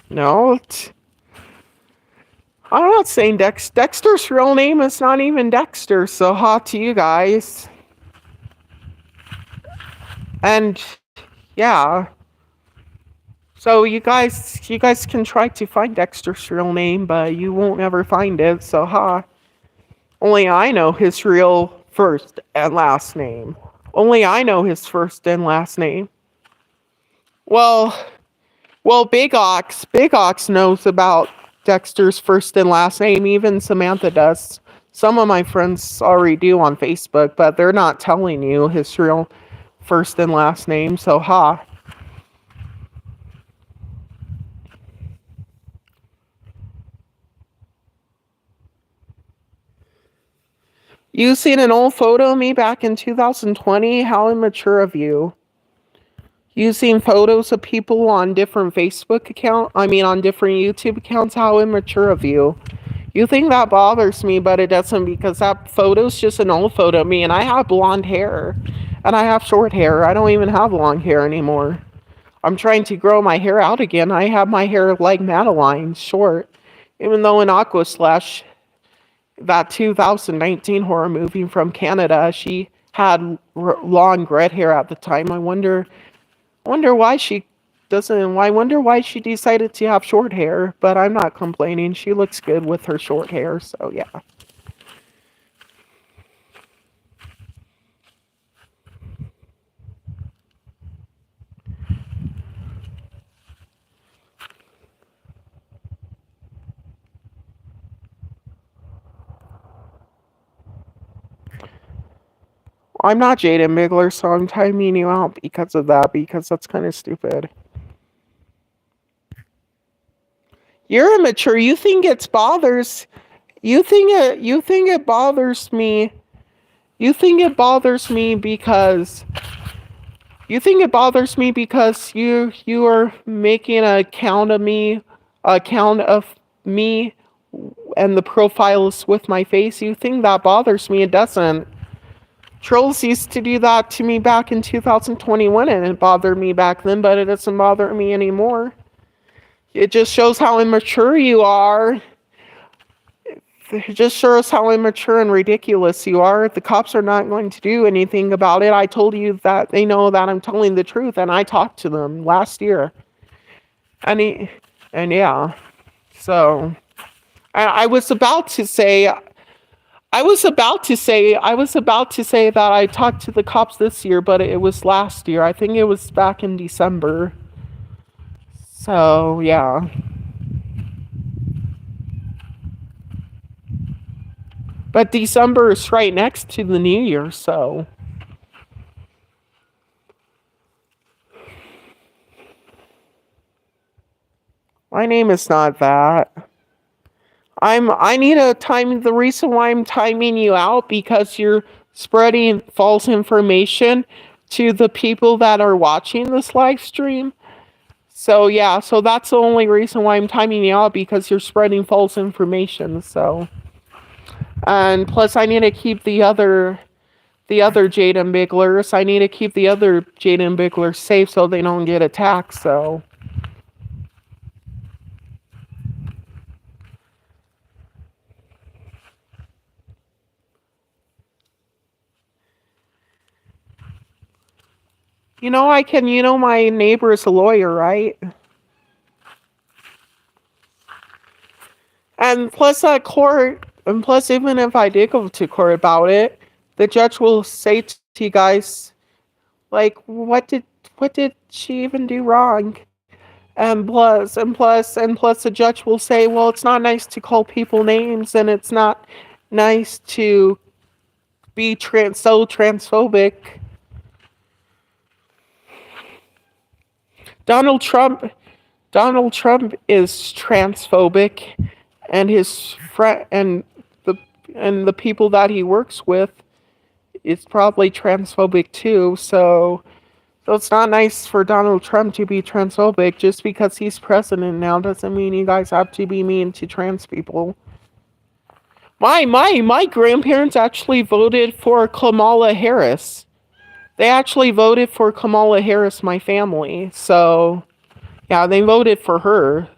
No, I'm not saying Dexter's real name is not even Dexter, so hot to you guys. And yeah. So you guys can try to find Dexter's real name, but you won't ever find it, so Only I know his real first and last name. Only I know his first and last name. Well, Big Ox knows about Dexter's first and last name. Even Samantha does. Some of my friends already do on Facebook, but they're not telling you his real first and last name, so You seen an old photo of me back in 2020? How immature of you. using photos of people on different Facebook accounts, I mean on different YouTube accounts. How immature of you. You think that bothers me, but it doesn't, because that photo's just an old photo of me, and I have blonde hair and I have short hair. I don't even have long hair anymore. I'm trying to grow my hair out again. I have my hair like Madeline, short. Even though in Aqua Slash, that 2019 horror movie from Canada, she had long red hair at the time. I wonder why she doesn't. I wonder why she decided to have short hair. But I'm not complaining. She looks good with her short hair. So yeah. I'm not Jaden Bigler, so I'm timing you out because of that. Because that's kind of stupid. You're immature. You think it bothers. You think it bothers me. You think it bothers me because you are making an account of me, and the profile is with my face. You think that bothers me? It doesn't. Trolls used to do that to me back in 2021, and it bothered me back then, but it doesn't bother me anymore. It just shows how immature you are. It just shows how immature and ridiculous you are. The cops are not going to do anything about it. I told you that they know that I'm telling the truth, and I talked to them last year. And yeah, so I was about to say. That I talked to the cops this year, but it was last year. I think it was back in December. So yeah. But December is right next to the New Year, so. My name is not that. I need a time. The reason why I'm timing you out, because you're spreading false information to the people that are watching this live stream. So yeah, so that's the only reason why I'm timing you out, because you're spreading false information. So, and plus I need to keep the other Jaden Bigglers. I need to keep the other Jaden Bigglers safe so they don't get attacked. So. My neighbor is a lawyer, right? And plus even if I did go to court about it, the judge will say to you guys, like, what did she even do wrong? And plus, the judge will say, well, it's not nice to call people names, and it's not nice to be so transphobic. Donald Trump is transphobic, and his friend and the people that he works with is probably transphobic too. So it's not nice for Donald Trump to be transphobic. Just because he's president now doesn't mean you guys have to be mean to trans people. My grandparents actually voted for Kamala Harris. They actually voted for Kamala Harris, my family. So, yeah, they voted for her.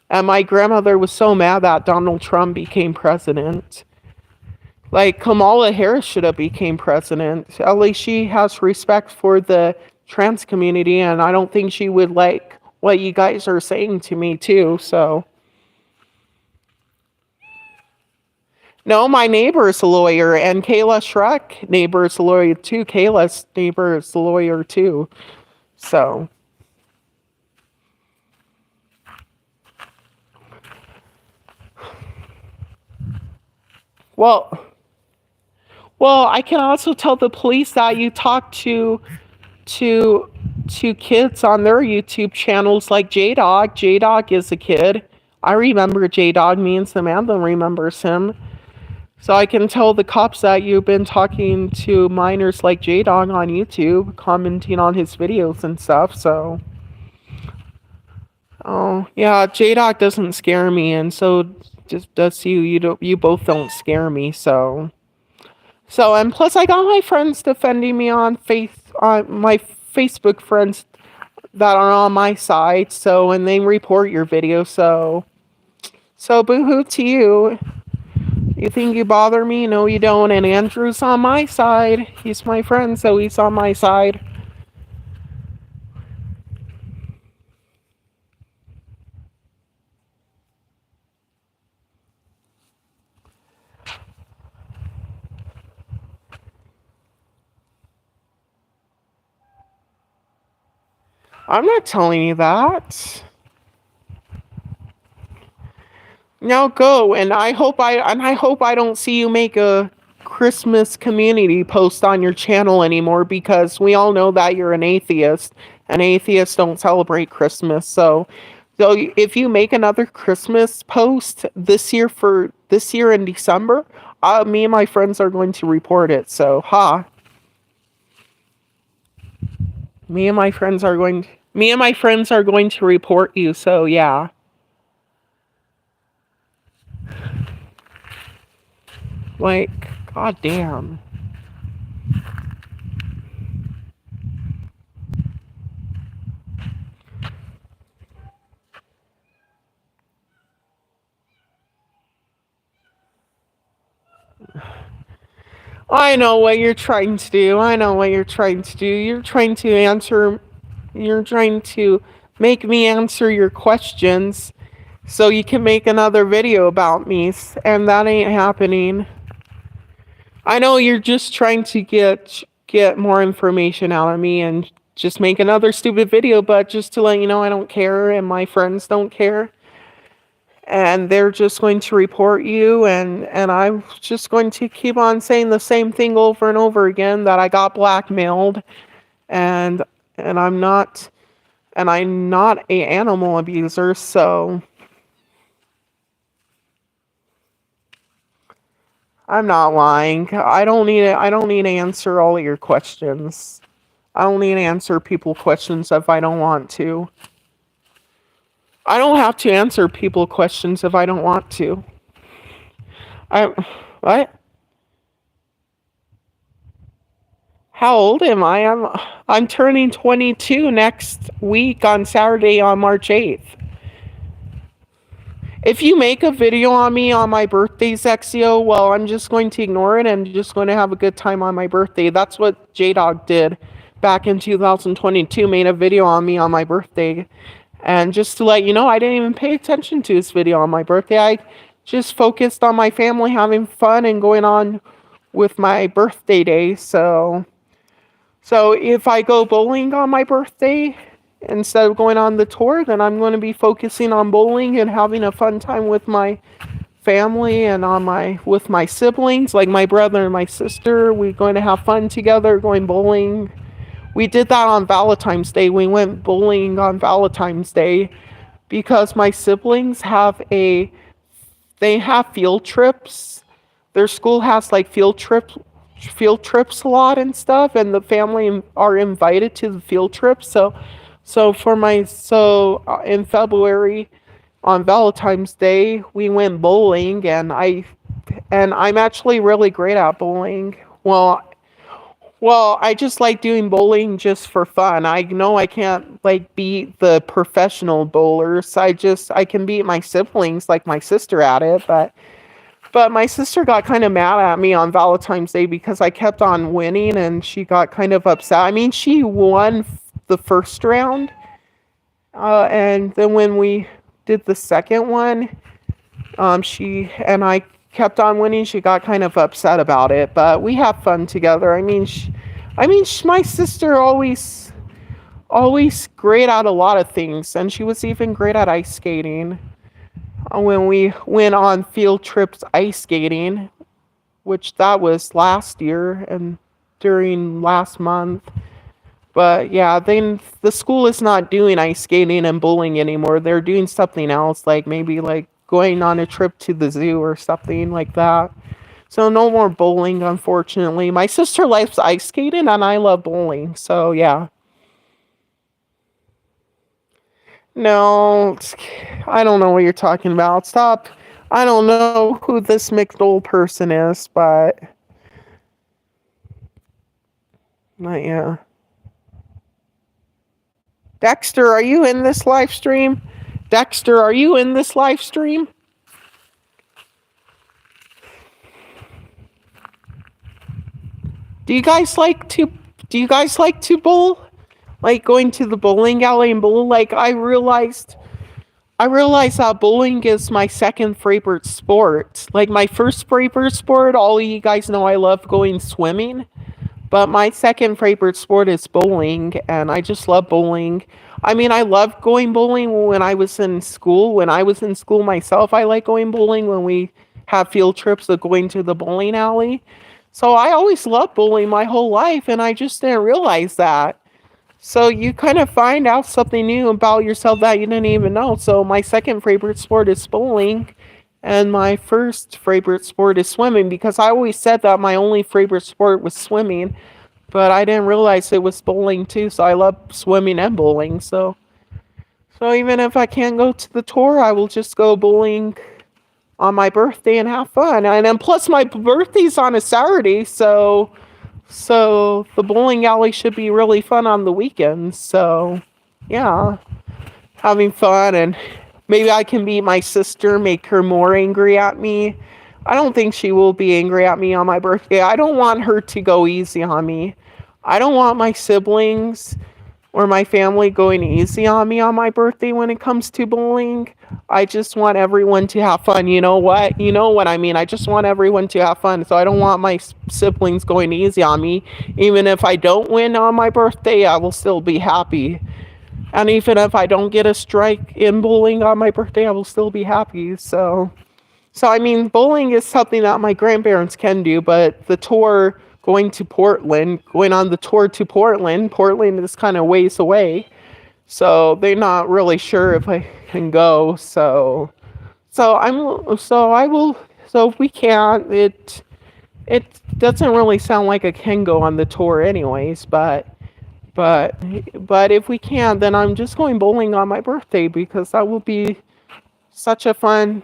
And my grandmother was so mad that Donald Trump became president. Like, Kamala Harris should have became president. At least she has respect for the trans community, and I don't think she would like what you guys are saying to me, too, so. No, my neighbor is a lawyer, and Kayla Shrek neighbor is a lawyer too. Kayla's neighbor is a lawyer too. So. Well, I can also tell the police that you talk to kids on their YouTube channels, like J-Dog. J-Dog is a kid. I remember J-Dog. Me and Samantha remembers him. So I can tell the cops that you've been talking to minors like J-Dog on YouTube, commenting on his videos and stuff. So, oh yeah, J-Dog doesn't scare me, and so just does you. You don't. You both don't scare me. So, and plus I got my friends defending me on my Facebook friends that are on my side. So, and they report your video. So boo-hoo to you. You think you bother me? No, you don't. And Andrew's on my side. He's my friend, so he's on my side. I'm not telling you that. Now go, and I hope I don't see you make a Christmas community post on your channel anymore, because we all know that you're an atheist, and atheists don't celebrate Christmas. So if you make another Christmas post this year in December, me and my friends are going to report it. So me and my friends are going to report you. So yeah. Like, goddamn. I know what you're trying to do. I know what you're trying to do. You're trying to make me answer your questions so you can make another video about me, and that ain't happening. I know you're just trying to get more information out of me and just make another stupid video, but just to let you know, I don't care, and my friends don't care, and they're just going to report you, and I'm just going to keep on saying the same thing over and over again, that I got blackmailed, and and I'm not a animal abuser. So I'm not lying. I don't need to answer all of your questions. I don't need to answer people questions if I don't want to. I don't have to answer people questions if I don't want to. I what? How old am I? I'm turning 22 next week on Saturday, on March 8th. If you make a video on me on my birthday, Zexyo, well, I'm just going to ignore it and just going to have a good time on my birthday. That's what J-Dog did back in 2022, made a video on me on my birthday. And just to let you know, I didn't even pay attention to his video on my birthday. I just focused on my family having fun and going on with my birthday day. So if I go bowling on my birthday instead of going on the tour, then I'm going to be focusing on bowling and having a fun time with my family and with my siblings, like my brother and my sister. We're going to have fun together going bowling. We did that on Valentine's Day. We went bowling on Valentine's Day because my siblings they have field trips. Their school has like field trips a lot and stuff, and the family are invited to the field trip. So in February on Valentine's Day, we went bowling, and I'm actually really great at bowling. Well, I just like doing bowling just for fun. I know I can't like beat the professional bowlers. I can beat my siblings, like my sister, at it, but my sister got kind of mad at me on Valentine's Day because I kept on winning, and she got kind of upset. I mean, she won the first round, and then when we did the second one, I kept on winning. She got kind of upset about it, but we have fun together. My sister always great at a lot of things, and she was even great at ice skating. When we went on field trips ice skating, which that was last year and during last month. But yeah, then the school is not doing ice skating and bowling anymore. They're doing something else, like maybe like going on a trip to the zoo or something like that. So no more bowling, unfortunately. My sister likes ice skating and I love bowling. So yeah. No, I don't know what you're talking about. Stop. I don't know who this McDole person is, but yeah. Dexter, are you in this live stream? Dexter, are you in this live stream? Do you guys like to bowl? Like going to the bowling alley and bowl? Like I realized that bowling is my second favorite sport. Like my first favorite sport, all of you guys know I love going swimming. But my second favorite sport is bowling, and I just love bowling. I mean, I loved going bowling when I was in school. When I was in school myself, I like going bowling when we have field trips of going to the bowling alley. So I always loved bowling my whole life, and I just didn't realize that. So you kind of find out something new about yourself that you didn't even know. So my second favorite sport is bowling, and my first favorite sport is swimming because I always said that my only favorite sport was swimming, but I didn't realize it was bowling too. So I love swimming and bowling. So even if I can't go to the tour, I will just go bowling on my birthday and have fun. And then plus my birthday's on a Saturday, so the bowling alley should be really fun on the weekends. So yeah, having fun, and maybe I can beat my sister, make her more angry at me. I don't think she will be angry at me on my birthday. I don't want her to go easy on me. I don't want my siblings or my family going easy on me on my birthday when it comes to bowling. I just want everyone to have fun. You know what? You know what I mean? I just want everyone to have fun. So I don't want my siblings going easy on me. Even if I don't win on my birthday, I will still be happy. And even if I don't get a strike in bowling on my birthday, I will still be happy. So I mean, bowling is something that my grandparents can do, but the tour going on the tour to Portland is kind of ways away. So they're not really sure if I can go. So if we can't, it doesn't really sound like I can go on the tour anyways, but but if we can, then I'm just going bowling on my birthday because that will be such a fun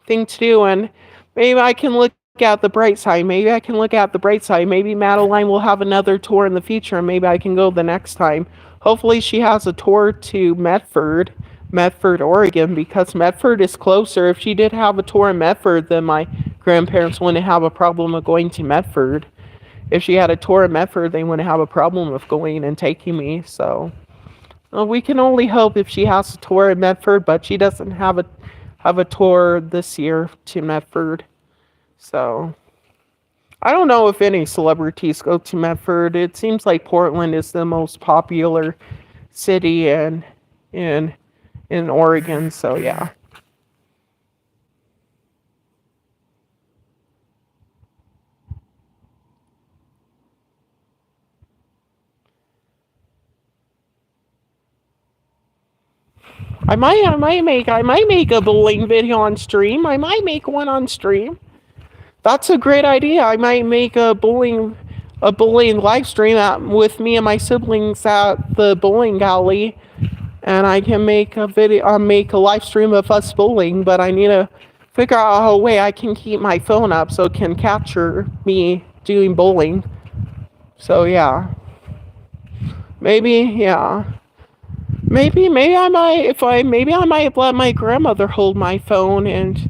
thing to do. And maybe I can look at the bright side. Maybe I can look at the bright side. Maybe Madeline will have another tour in the future, and maybe I can go the next time. Hopefully, she has a tour to Medford, Oregon, because Medford is closer. If she did have a tour in Medford, then my grandparents wouldn't have a problem of going to Medford. If she had a tour in Medford, they wouldn't have a problem of going and taking me. So well, we can only hope if she has a tour in Medford, but she doesn't have a tour this year to Medford. So I don't know if any celebrities go to Medford. It seems like Portland is the most popular city in in Oregon. So yeah. I might make a bowling video on stream. I might make one on stream. That's a great idea. I might make a bowling live stream with me and my siblings at the bowling alley, and I can make a live stream of us bowling. But I need to figure out a way I can keep my phone up so it can capture me doing bowling. So yeah, maybe yeah. Maybe I might if I maybe I might let my grandmother hold my phone and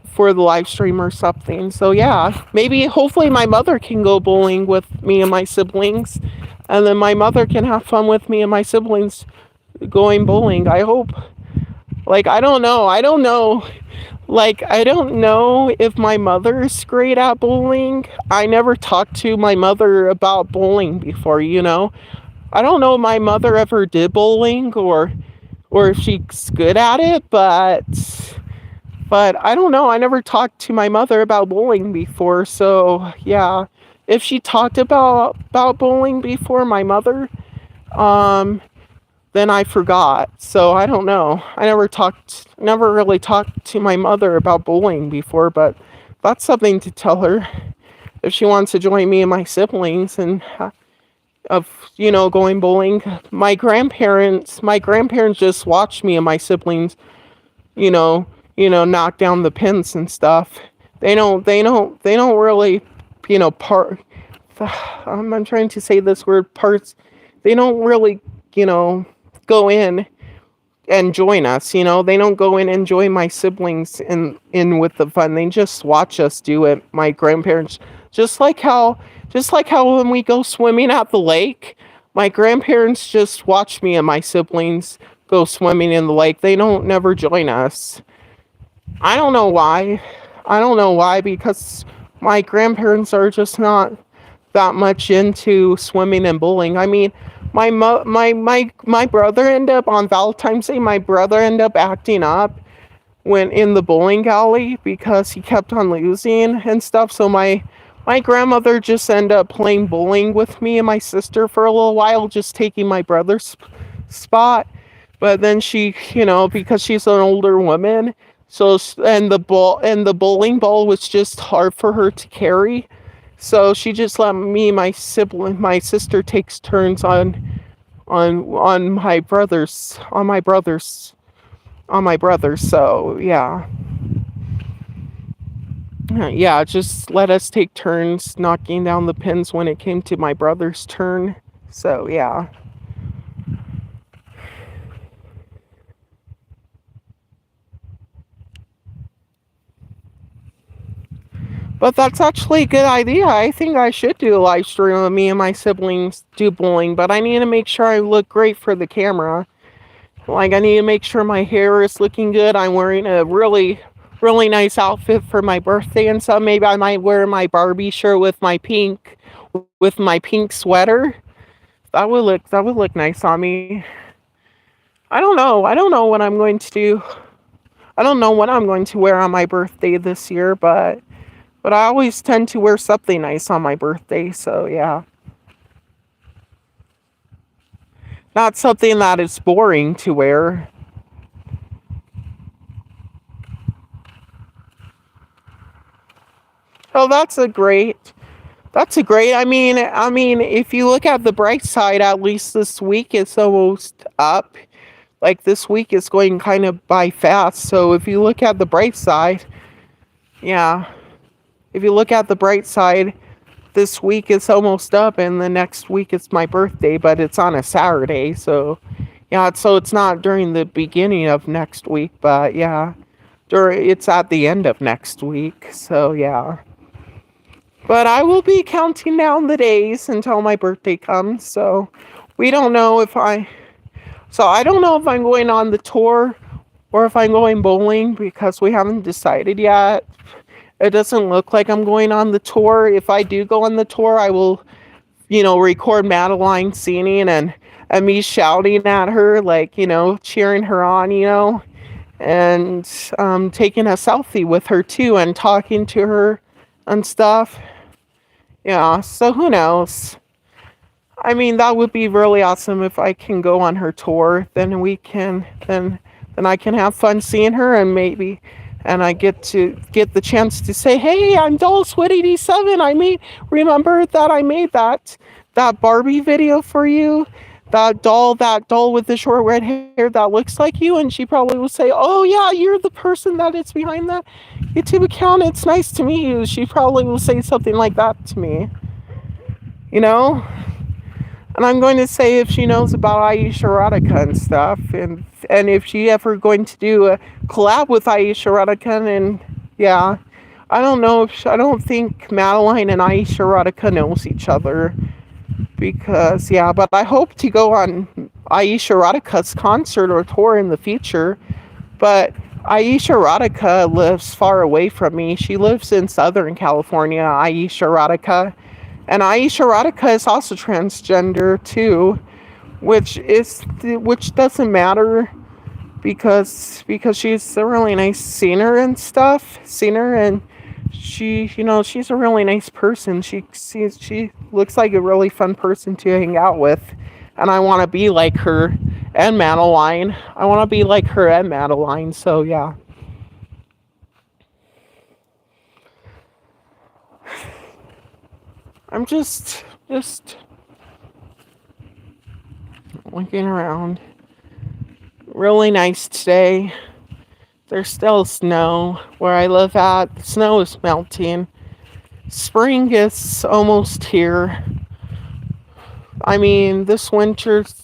for the live stream or something. So yeah, maybe hopefully my mother can go bowling with me and my siblings, and then my mother can have fun with me and my siblings going bowling. I hope. Like I don't know. Like I don't know if my mother is great at bowling. I never talked to my mother about bowling before, you know. I don't know if my mother ever did bowling or if she's good at it, but I don't know. I never talked to my mother about bowling before. So yeah, if she talked about bowling before, my mother, um, then I forgot. So I don't know. Never really talked to my mother about bowling before, but That's something to tell her if she wants to join me and my siblings and of going bowling. My grandparents just watch me and my siblings, you know, knock down the pins and stuff. They don't really, part. I'm trying to say this word parts. They don't really, you know, go in and join us. They don't go in and join my siblings in with the fun. They just watch us do it. My grandparents, just like how when we go swimming at the lake, my grandparents just watch me and my siblings go swimming in the lake. They don't never join us. I don't know why. I don't know why, because my grandparents are just not that much into swimming and bowling. I mean, my brother ended up on Valentine's Day. My brother ended up acting up when in the bowling alley because he kept on losing and stuff. So my grandmother just ended up playing bowling with me and my sister for a little while, just taking my brother's spot. But then she, because she's an older woman, so and the bowling ball was just hard for her to carry. So she just let me, my sister takes turns on my brothers. So yeah, yeah, just let us take turns knocking down the pins when it came to my brother's turn. So yeah. But that's actually a good idea. I think I should do a live stream of me and my siblings do bowling, but I need to make sure I look great for the camera. Like, I need to make sure my hair is looking good. I'm wearing a really, really nice outfit for my birthday and stuff. Maybe I might wear my Barbie shirt with my pink sweater. That would look nice on me. I don't know. I don't know what I'm going to do. I don't know what I'm going to wear on my birthday this year, but I always tend to wear something nice on my birthday, so yeah. Not something that is boring to wear. Oh, that's a great. I mean, if you look at the bright side, at least this week it's almost up. Like this week is going kind of by fast. So if you look at the bright side, yeah. If you look at the bright side, this week is almost up, and the next week it's my birthday, but it's on a Saturday. So yeah, it's not during the beginning of next week, but yeah, it's at the end of next week. So yeah. But I will be counting down the days until my birthday comes. We don't know if I. So I don't know if I'm going on the tour or if I'm going bowling because we haven't decided yet. It doesn't look like I'm going on the tour. If I do go on the tour, I will, record Madeline singing and me shouting at her, like, cheering her on, and taking a selfie with her too and talking to her and stuff. Yeah, so who knows? I mean, that would be really awesome if I can go on her tour. Then I can have fun seeing her and I get the chance to say, "Hey, I'm Doll Sweat 87. Remember that I made that Barbie video for you? That doll with the short red hair that looks like you." And she probably will say, "Oh yeah, you're the person that is behind that YouTube account. It's nice to meet you." She probably will say something like that to me, you know? And I'm going to say if she knows about Aisha Radhika and stuff, and if she ever going to do a collab with Aisha Radhika, and yeah, I don't think Madeline and Aisha Radhika knows each other because yeah, but I hope to go on Aisha Radhika's concert or tour in the future. But Aisha Radhika lives far away from me. She lives in Southern California, Aisha Radhika. And Aisha Radhika is also transgender too, which doesn't matter because she's a really nice singer, and she's a really nice person. She looks like a really fun person to hang out with, and I want to be like her and Madeline. I want to be like her and Madeline. So yeah. I'm just looking around. Really nice today. There's still snow where I live at. The snow is melting. Spring is almost here. I mean, this winter's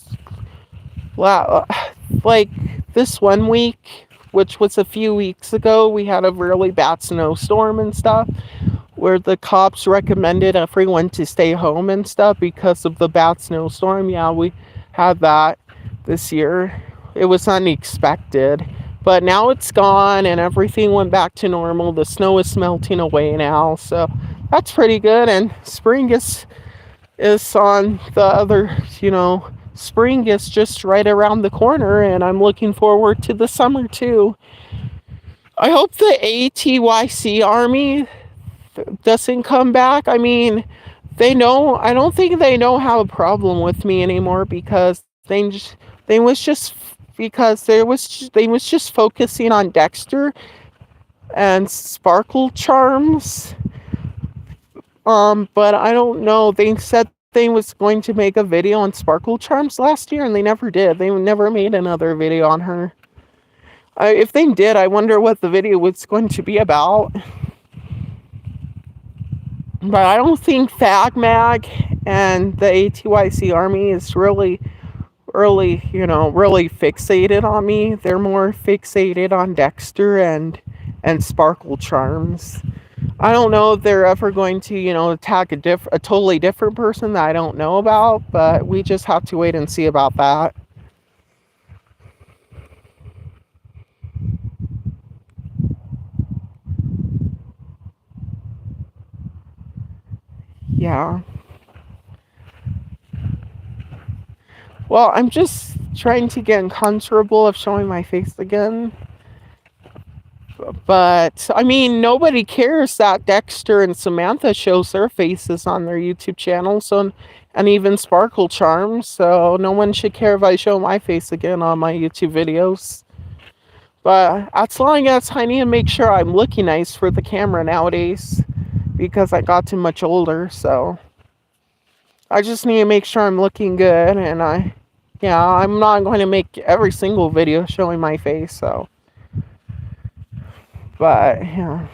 like this one week, which was a few weeks ago, we had a really bad snowstorm and stuff where the cops recommended everyone to stay home and stuff because of the bad snowstorm. Yeah, we had that this year. It was unexpected. But now it's gone and everything went back to normal. The snow is melting away now. So that's pretty good. And spring is on the other, spring is just right around the corner and I'm looking forward to the summer too. I hope the ATYC army doesn't come back. I mean, I don't think they know have a problem with me anymore because they was just they was just focusing on Dexter and Sparkle Charms. But I don't know. They said they was going to make a video on Sparkle Charms last year and they never did. They never made another video on her. If they did, I wonder what the video was going to be about. But I don't think Fag Mag and the ATYC Army is really, really fixated on me. They're more fixated on Dexter and Sparkle Charms. I don't know if they're ever going to, attack a totally different person that I don't know about, but we just have to wait and see about that. Yeah. Well, I'm just trying to get uncomfortable of showing my face again. But I mean, nobody cares that Dexter and Samantha shows their faces on their YouTube channel, so and even Sparkle Charms, so no one should care if I show my face again on my YouTube videos. But as long as I need to make sure I'm looking nice for the camera nowadays, because I got too much older, so I just need to make sure I'm looking good, and I'm not going to make every single video showing my face, so. But, yeah.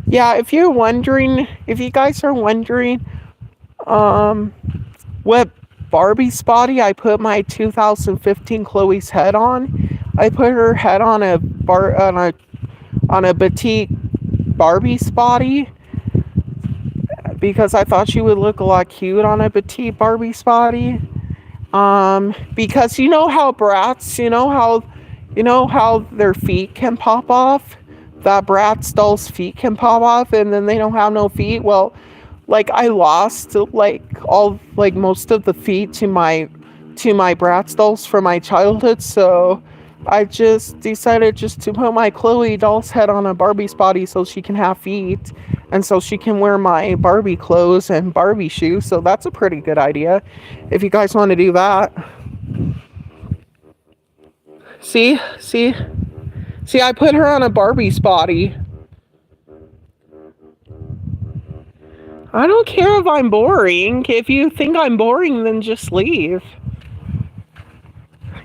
Yeah, if you guys are wondering, what Barbie's body I put my 2015 Chloe's head on, I put her head on a petite Barbie's body because I thought she would look a lot cute on a petite Barbie's body. Because you know how brats, you know how their feet can pop off? That Bratz doll's feet can pop off and then they don't have no feet. Well, like I lost most of the feet to my Bratz dolls from my childhood, so I just decided just to put my Chloe doll's head on a Barbie's body so she can have feet and so she can wear my Barbie clothes and Barbie shoes. So that's a pretty good idea if you guys want to do that. See, I put her on a Barbie's body. I don't care if I'm boring. If you think I'm boring, then just leave.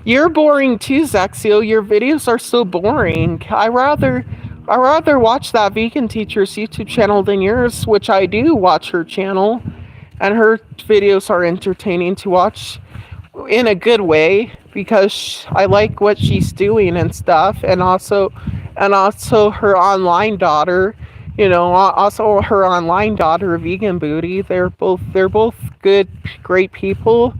You're boring too, Zexyo. Your videos are so boring. I rather watch that vegan teacher's YouTube channel than yours, which I do watch her channel, and her videos are entertaining to watch in a good way because I like what she's doing and stuff, and also her online daughter. Also her online daughter, Vegan Booty. They're both good, great people,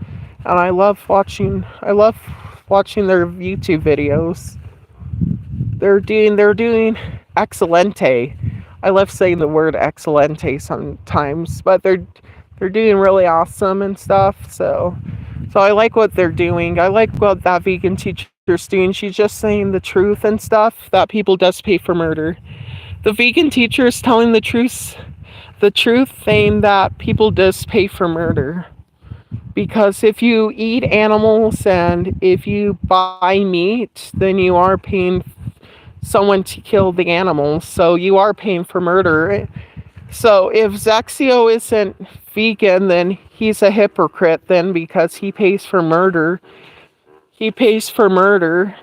and I love watching their YouTube videos. They're doing excelente. I love saying the word excelente sometimes, but they're doing really awesome and stuff. So I like what they're doing. I like what that vegan teacher's doing. She's just saying the truth and stuff that people does pay for murder. The vegan teacher is telling the truth saying that people does pay for murder because if you eat animals and if you buy meat, then you are paying someone to kill the animals. So you are paying for murder. So if Zexyo isn't vegan, then he's a hypocrite then because he pays for murder. He pays for murder.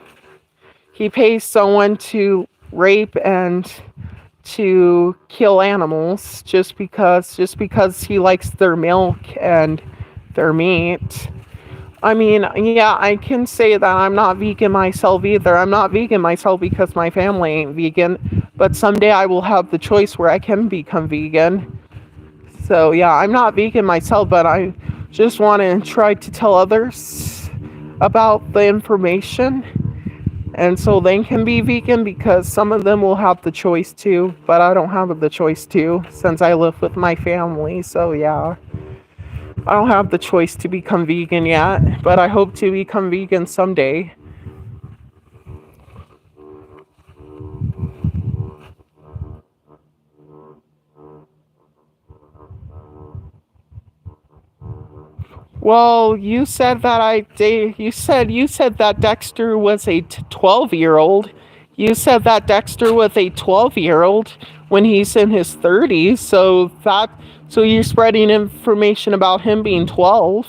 He pays someone to rape and to kill animals just because he likes their milk and their meat. I mean, yeah, I can say that I'm not vegan myself either. I'm not vegan myself because my family ain't vegan, but someday I will have the choice where I can become vegan. So, yeah, I'm not vegan myself, but I just want to try to tell others about the information and so they can be vegan because some of them will have the choice to, but I don't have the choice to since I live with my family. So, yeah. I don't have the choice to become vegan yet, but I hope to become vegan someday. Well, you said that Dexter was a 12-year-old. You said that Dexter was a 12-year-old when he's in his 30s, so you're spreading information about him being 12.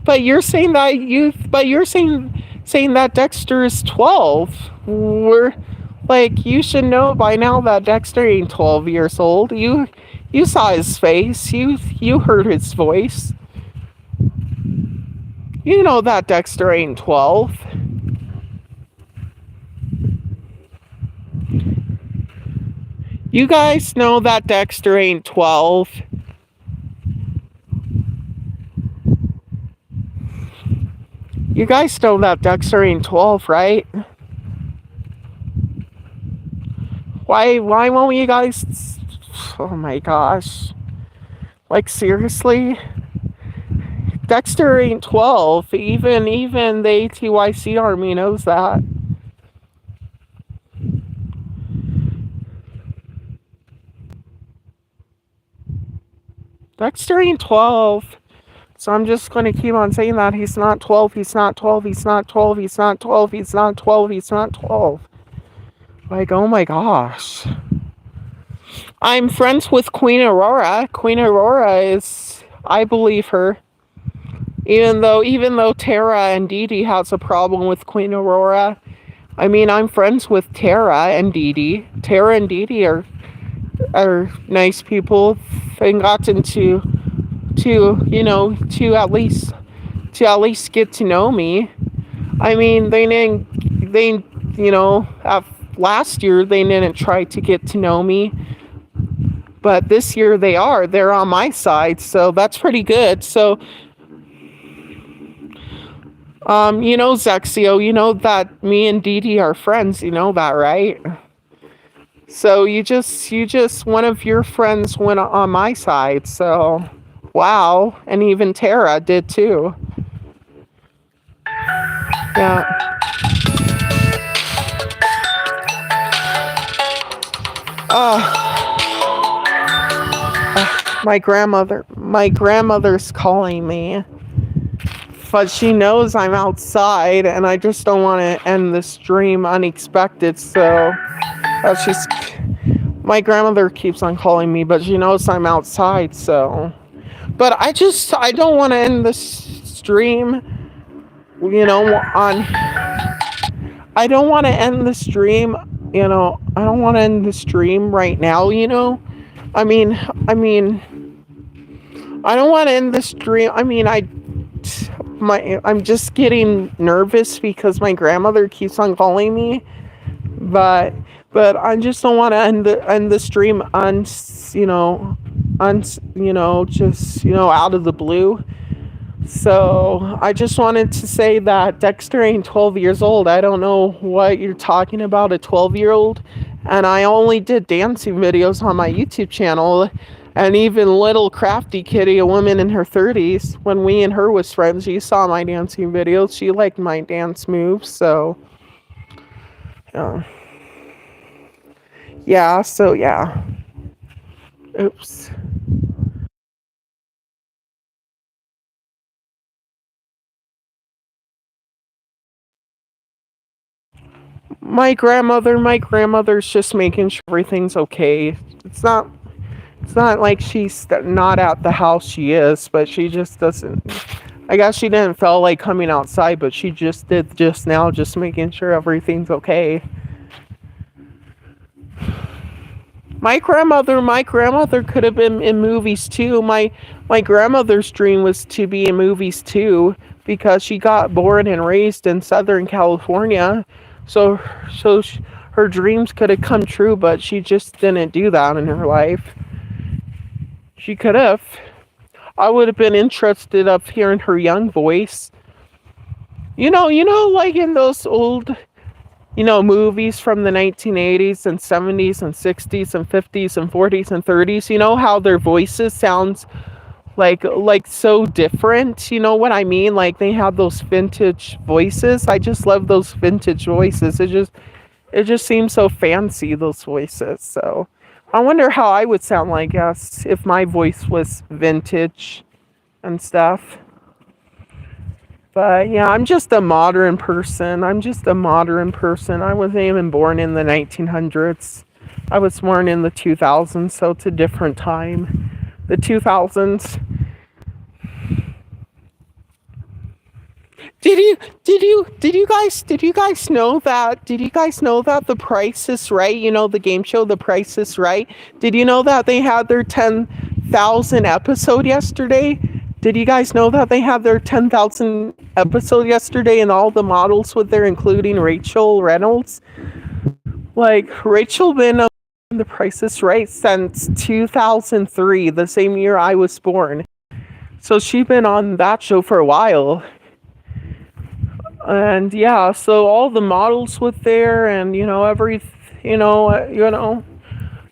But you're saying that Dexter is 12. We're like you should know by now that Dexter ain't 12 years old. You saw his face. You heard his voice. You know that Dexter ain't 12. You guys know that Dexter ain't 12. You guys know that Dexter ain't 12, right? Why won't you guys? Oh my gosh. Like seriously? Dexter ain't 12. Even the ATYC army knows that. Dexter ain't 12. So I'm just going to keep on saying that he's not 12, he's not 12, he's not 12, he's not 12, he's not 12, he's not 12. Like, oh my gosh. I'm friends with Queen Aurora. Queen Aurora is, I believe her. Even though Tara and Dee Dee has a problem with Queen Aurora. I mean, I'm friends with Tara and Dee Dee. Tara and Dee Dee are nice people. They got into to at least get to know me. I mean, last year they didn't try to get to know me, but this year they're on my side, so that's pretty good. So, Zexyo, you know that me and Dee Dee are friends, you know that, right? So you just one of your friends went on my side, so wow, and even Tara did too. Yeah. Uh, my grandmother's calling me, but she knows I'm outside and I just don't want to end the stream unexpected, so she's my grandmother keeps on calling me, but she knows I'm outside, so but I don't want to end the stream, on I don't want to end the stream, I don't want to end the stream right now. I mean, I mean, I don't want to end the stream. I mean, I'm just getting nervous because my grandmother keeps on calling me, but I just don't want to end the stream just out of the blue. So I just wanted to say that Dexter ain't 12 years old. I don't know what you're talking about, a 12-year-old. And I only did dancing videos on my YouTube channel. And even little crafty kitty, a woman in her 30s, when we and her was friends, she saw my dancing videos. She liked my dance moves. So, Yeah, so yeah. Oops. My grandmother's just making sure everything's okay. It's not it's not like she's not at the house. She is, but she just doesn't. I guess she didn't feel like coming outside, but she just did just now, just making sure everything's okay. My grandmother could have been in movies too. My grandmother's dream was to be in movies too because she got born and raised in Southern California. So her dreams could have come true, but she just didn't do that in her life. She could have. I would have been interested of hearing her young voice. Like in those old movies from the 1980s and 70s and 60s and 50s and 40s and 30s, how their voices sounds like so different, you know what I mean? Like they have those vintage voices. I just love those vintage voices. It just seems so fancy, those voices. So I wonder how I would sound like us if my voice was vintage and stuff. But yeah, I'm just a modern person. I'm just a modern person. I wasn't even born in the 1900s. I was born in the 2000s, so it's a different time. The 2000s. Did you guys know that The Price is Right? The game show The Price is Right. Did you know that they had their 10,000 episode yesterday? Did you guys know that they had their 10,000 episode yesterday and all the models with there, including Rachel Reynolds? Like Rachel been on The Price is Right since 2003, the same year I was born. So she's been on that show for a while. And yeah, so all the models with there, and you know, uh, you know,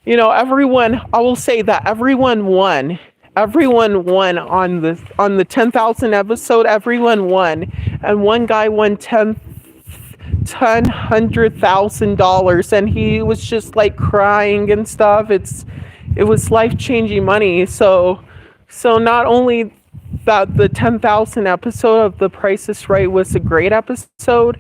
everyone. I will say that everyone won. Everyone won on the 10,000 episode. Everyone won, and one guy won $100,000, and he was just like crying and stuff. It was life changing money. So not only that the 10,000 episode of The Price is Right was a great episode,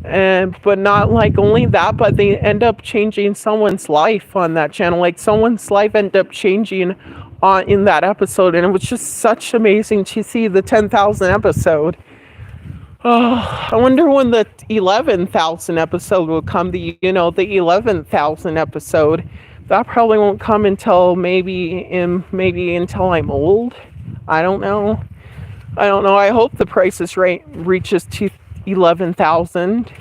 and but not like only that, but they end up changing someone's life on that channel. Like someone's life ended up changing on in that episode, and it was just such amazing to see the 10,000 episode. Oh, I wonder when the 11,000 episode will come. The 11,000 episode. That probably won't come until maybe until I'm old. I don't know. I don't know. I hope The Price is Right reaches to 11,000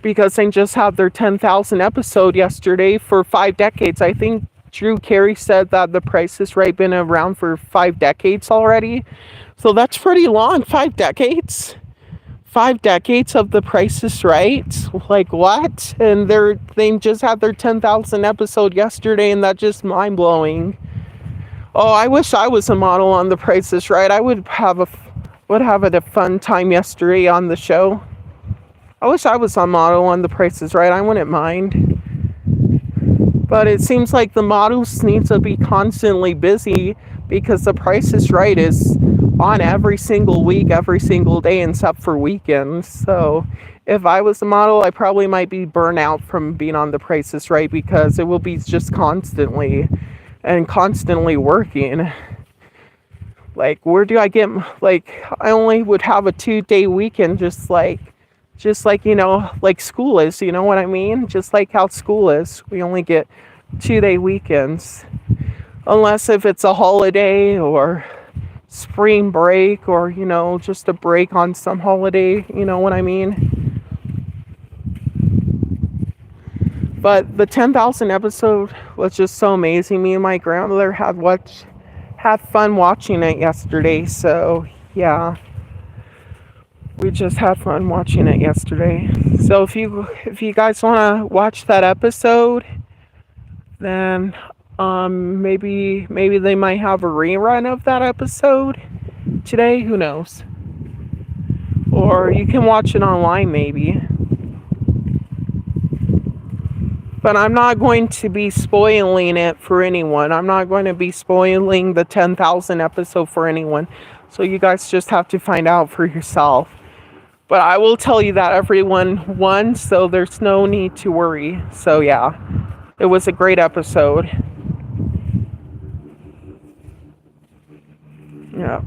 because they just had their 10,000 episode yesterday for 5 decades. I think Drew Carey said that The Price is Right been around for 5 decades already. So that's pretty long. 5 decades. 5 decades of The Price is Right. Like what? And they just had their 10,000 episode yesterday, and that's just mind blowing. Oh, I wish I was a model on The Price is Right. I would have a fun time yesterday on the show. I wish I was a model on The Price is Right. I wouldn't mind. But it seems like the models need to be constantly busy because The Price is Right is on every single week, every single day, except for weekends. So if I was a model, I probably might be burnt out from being on The Price is Right because it will be just constantly working. Like, where do I get, like, I only would have a 2 day weekend, just like, like school is, you know what I mean? Just like how school is. We only get 2 day weekends. Unless if it's a holiday or spring break or, just a break on some holiday, you know what I mean? But the 10,000 episode was just so amazing. Me and my grandmother had fun watching it yesterday. So yeah, we just had fun watching it yesterday. So if you guys want to watch that episode, then maybe they might have a rerun of that episode today. Who knows? Or you can watch it online maybe. But I'm not going to be spoiling it for anyone. I'm not going to be spoiling the 10,000 episode for anyone. So you guys just have to find out for yourself. But I will tell you that everyone won, so there's no need to worry. So yeah, it was a great episode. Yep.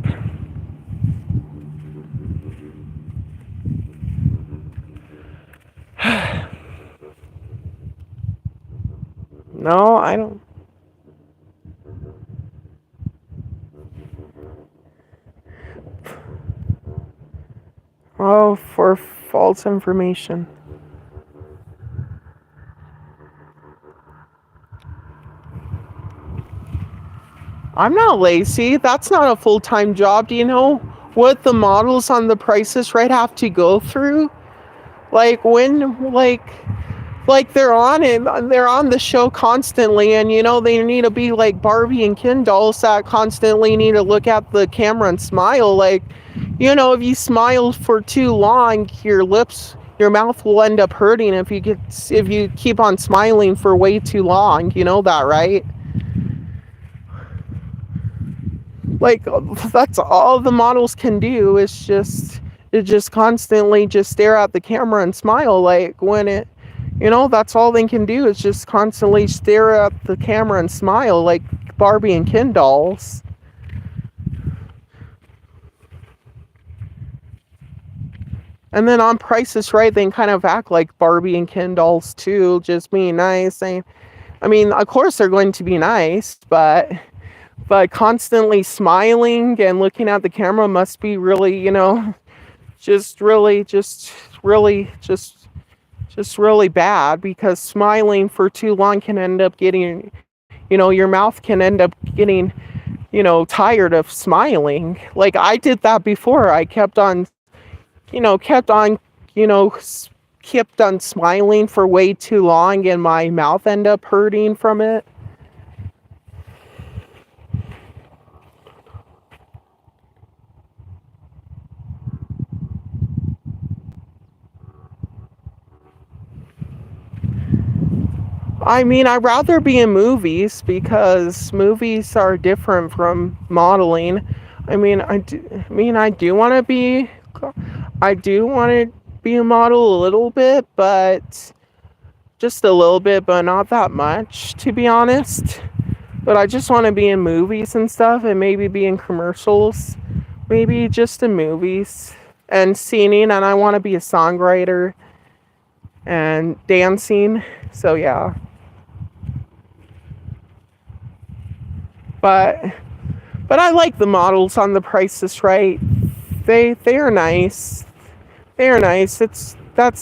No, I don't. Oh, for false information. I'm not lazy. That's not a full-time job. Do you know what the models on The Price is Right have to go through? Like when, like they're on the show constantly, and they need to be like Barbie and Ken dolls that constantly need to look at the camera and smile. Like, if you smile for too long, your mouth will end up hurting if you keep on smiling for way too long. You know that, right? Like, that's all the models can do is just constantly just stare at the camera and smile. Like when that's all they can do is just constantly stare at the camera and smile like Barbie and Ken dolls. And then on Price is Right, they can kind of act like Barbie and Ken dolls too, just being nice. I mean, of course they're going to be nice, but constantly smiling and looking at the camera must be really, just really bad, because smiling for too long can end up getting, your mouth can end up getting, tired of smiling. Like I did that before. I kept on, you know, kept on smiling for way too long, and my mouth ended up hurting from it. I mean, I'd rather be in movies because movies are different from modeling. I do want to be, I do want to be a model a little bit, but just a little bit, but not that much, to be honest. But I just want to be in movies and stuff, and maybe be in commercials, maybe just in movies and singing. And I want to be a songwriter and dancing. So yeah. But I like the models on The Price is Right. They are nice. They are nice. It's good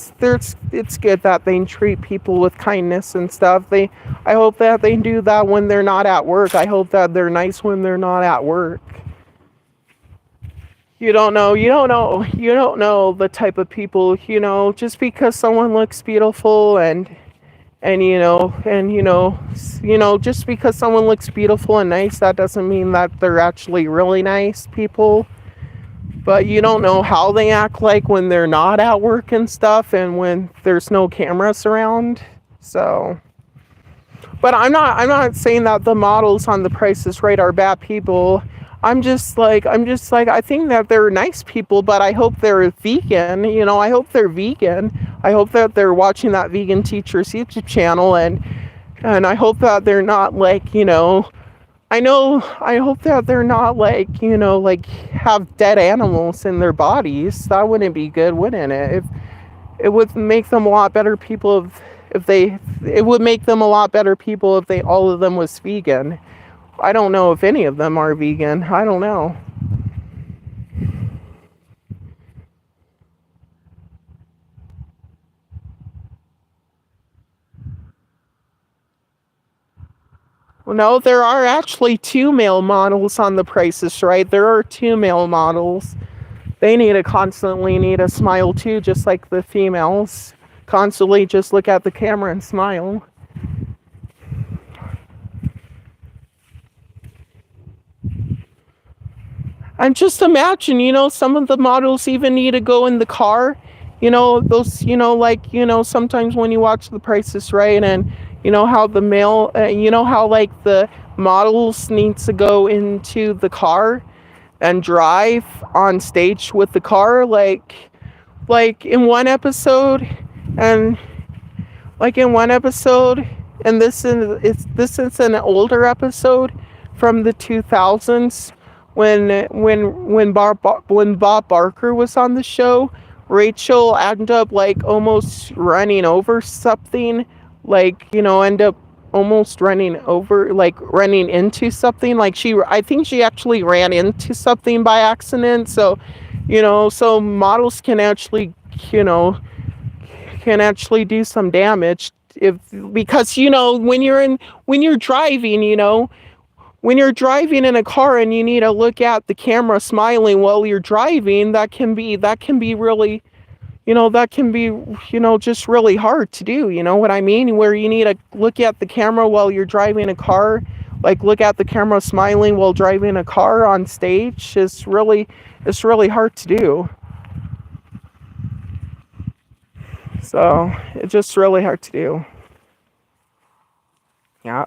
that they treat people with kindness and stuff. I hope that they do that when they're not at work. I hope that they're nice when they're not at work. You don't know the type of people, just because someone looks beautiful and just because someone looks beautiful and nice, that doesn't mean that they're actually really nice people. But you don't know how they act like when they're not at work and stuff, and when there's no cameras around. So, but I'm not saying that the models on The Price is Right are bad people. I'm just like I think that they're nice people, but I hope they're vegan. I hope they're vegan. I hope that they're watching that Vegan Teacher's YouTube channel, and I hope that they're not like, I hope that they're not like have dead animals in their bodies. That wouldn't be good, wouldn't it? If it would make them a lot better people if they it would make them a lot better people if they all of them was vegan. I don't know if any of them are vegan. I don't know. Well, no, there are actually two male models on The Price is Right. There are two male models. They constantly need to smile too, just like the females. Constantly just look at the camera and smile. And just imagine, some of the models even need to go in the car those, sometimes when you watch The Price is Right, and how the male, how like the models needs to go into the car and drive on stage with the car, like in one episode, and like in one episode, and this is an older episode from the 2000s, when Bob Barker was on the show. Rachel ended up like almost running over something, like end up almost running into something, like I think she actually ran into something by accident. So so models you know can actually do some damage, if because when you're driving, when you're driving in a car and you need to look at the camera smiling while you're driving, that can be really, that can be, just really hard to do. You know what I mean? Where you need to look at the camera while you're driving a car, like look at the camera smiling while driving a car on stage, it's really hard to do. So it's just really hard to do. Yeah.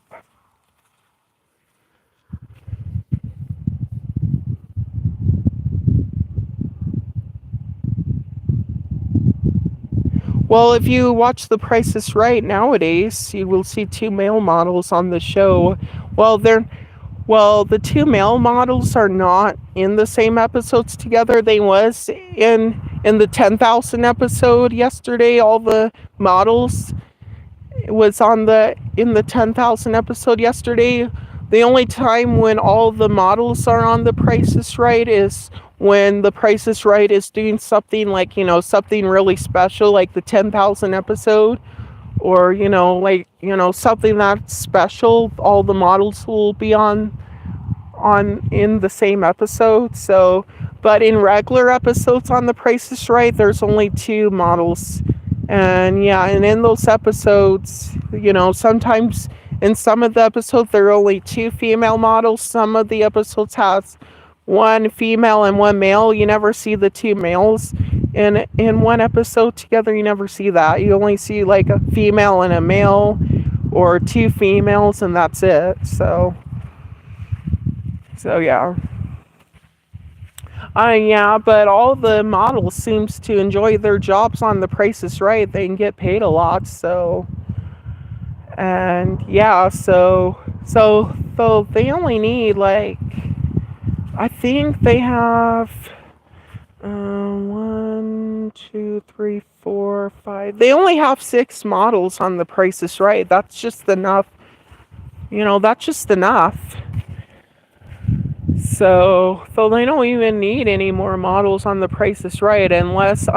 Well, if you watch The Price is Right nowadays, you will see two male models on the show. Well, the two male models are not in the same episodes together. They was in the 10,000 episode yesterday. All the models was on the in the 10,000 episode yesterday. The only time when all the models are on The Price is Right is when The Price is Right is doing something, like, something really special, like the 10,000 episode, or, something that's special. All the models will be on in the same episode. So, but in regular episodes on The Price is Right, there's only two models. And yeah, and in those episodes, sometimes in some of the episodes there are only two female models. Some of the episodes has one female and one male. You never see the two males in one episode together. You never see that. You only see like a female and a male, or two females, and that's it. So yeah. Yeah, but all the models seems to enjoy their jobs on The Price is Right. They can get paid a lot, so, and yeah, so they only need, like, I think they have, one, two, three, four, five. They only have six models on The Price is Right. That's just enough. That's just enough. So they don't even need any more models on The Price is Right, unless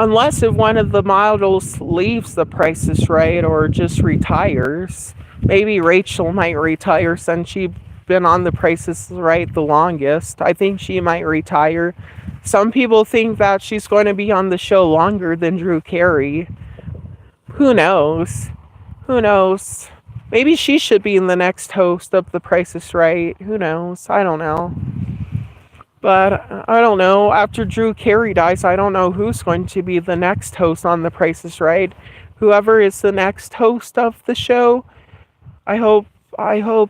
if one of the models leaves The Price is Right or just retires. Maybe Rachel might retire since she's been on The Price is Right the longest. I think she might retire. Some people think that she's going to be on the show longer than Drew Carey. Who knows? Who knows? Maybe she should be the next host of The Price is Right. Who knows? I don't know. But I don't know. After Drew Carey dies, I don't know who's going to be the next host on The Price is Right. Whoever is the next host of the show, I hope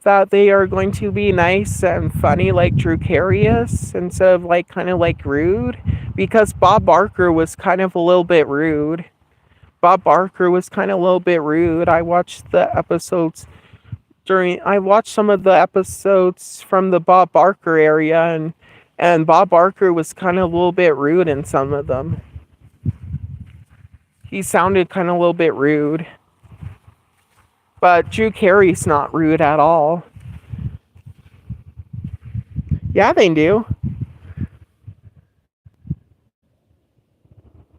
that they are going to be nice and funny like Drew Carey is, instead of like kind of like rude. Because Bob Barker was kind of a little bit rude. Bob Barker was kind of a little bit rude. I watched some of the episodes from the Bob Barker area, and Bob Barker was kind of a little bit rude in some of them. He sounded kind of a little bit rude. But Drew Carey's not rude at all. Yeah, they do.